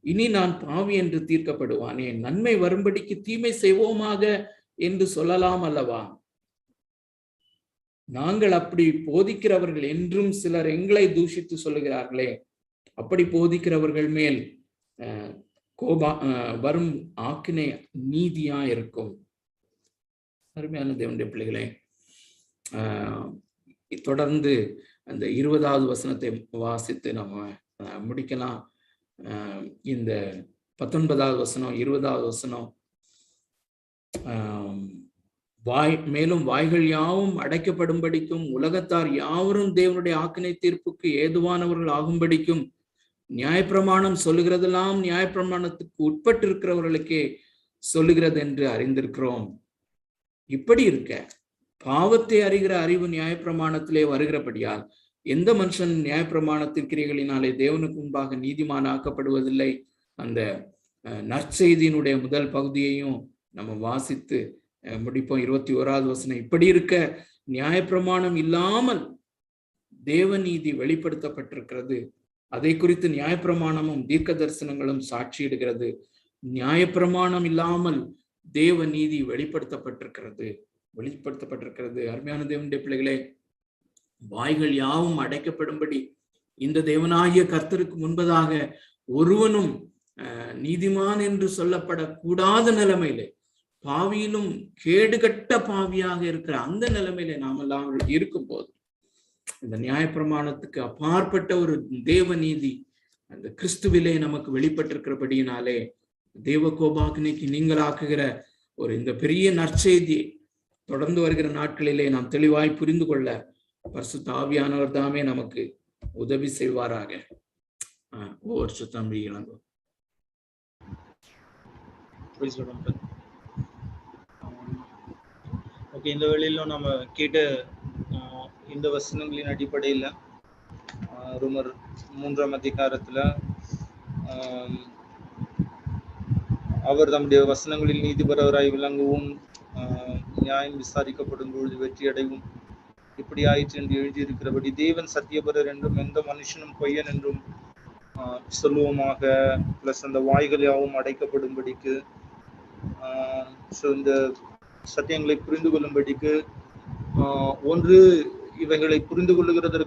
இனி நான் பாவி என்று தீர்க்கப்படுவானே, நன்மை வரும்படிக்கு தீமை செய்வோமாக என்று சொல்லலாம் அல்லவா? நாங்கள் அப்படி போதிக்கிறவர்கள் என்றும் சிலர் எங்களை தூஷித்து சொல்லுகிறார்களே, அப்படி போதிக்கிறவர்கள் மேல் வரும் ஆக்கினை நீதியா இருக்கும். அருமையான தேவனுடைய பிள்ளைகளே, தொடர்ந்து அந்த 20வது வசனத்தை வாசித்து நம்ம முடிக்கலாம். இந்த 19வது வசனம், 20வது வசனம், மேலும் வாய்கள் யாவும் அடைக்கப்படும்படிக்கும் உலகத்தார் யாவரும் தேவனுடைய ஆக்கினை தீர்ப்புக்கு ஏதுவானவர்கள் ஆகும்படிக்கும் நியாயப்பிரமாணம் சொல்லுகிறதெல்லாம் நியாயப்பிரமாணத்துக்கு உட்பட்டு இருக்கிறவர்களுக்கே சொல்லுகிறது என்று அறிந்திருக்கிறோம். இப்படி இருக்க பாவத்தை அறிகிற அறிவு நியாயப்பிரமாணத்திலே வருகிறபடியால் எந்த மனுஷன் நியாயப்பிரமாணத்தின் கிரியைகளினாலே தேவனுக்கு முன்பாக நீதிமான் ஆக்கப்படுவதில்லை. அந்த நற்செய்தியினுடைய முதல் பகுதியையும் நம்ம வாசித்து முடிப்போம். 21வது வசனம், இப்படி இருக்க நியாயப்பிரமாணம் இல்லாமல் தேவநீதி வெளிப்படுத்தப்பட்டிருக்கிறது. அதை குறித்து நியாயப்பிரமாணமும் தீர்க்க தரிசனங்களும் சாட்சியிடுகிறது. நியாயப்பிரமாணம் இல்லாமல் தேவ நீதி வெளிப்படுத்தப்பட்டிருக்கிறது. அருமையான தேவனுடைய பிள்ளைகளே, வாய்கள் யாவும் அடைக்கப்படும்படி இந்த தேவனாகிய கர்த்தருக்கு முன்பதாக ஒருவனும் நீதிமான் என்று சொல்லப்படக்கூடாத நிலைமையிலே, பாவியிலும் கேடுகட்ட பாவியாக இருக்கிற அந்த நிலைமையில நாம் எல்லாம் இருக்கும் போது, இந்த நியாயப்பிரமாணத்துக்கு அப்பாற்பட்ட ஒரு தேவ நீதி அந்த கிறிஸ்துவிலே நமக்கு வெளிப்பட்டிருக்கிறபடியினாலே தேவ கோபாக்கினைக்கு நீங்களாக்குகிற ஒரு இந்த பெரிய நற்செய்தி தொடர்ந்து வருகிற நாட்களிலே நாம் தெளிவாய் புரிந்து கொள்ள பரிசுத்த ஆவியானவர் தாமே நமக்கு உதவி செய்வாராக. ஒவ்வொரு சுத்தம்பி இளங்கோ. ஓகே, இந்த வேளையிலும் நம்ம கேட்ட இந்த வசனங்களின் அடிப்படையில் ரோமர் 3ஆம் அதிகாரத்துல அவர் தம்முடைய வசனங்களில் நீதிபரவராய் விளங்கவும் நியாயம் விசாரிக்கப்படும் பொழுது வெற்றி அடைவும் இப்படி ஆயிற்று என்று எழுதியிருக்கிறபடி தேவன் சத்தியபரர் என்றும் எந்த மனுஷனும் பொய்யன் என்றும் சொல்லுவோமாக. பிளஸ் அந்த வாய்கள் யாவும் அடைக்கப்படும்படிக்கு இந்த சத்தியங்களை புரிந்து கொள்ளும்படிக்கு ஒன்று இவைகளை புரிந்து கொள்ளுகிறதற்கு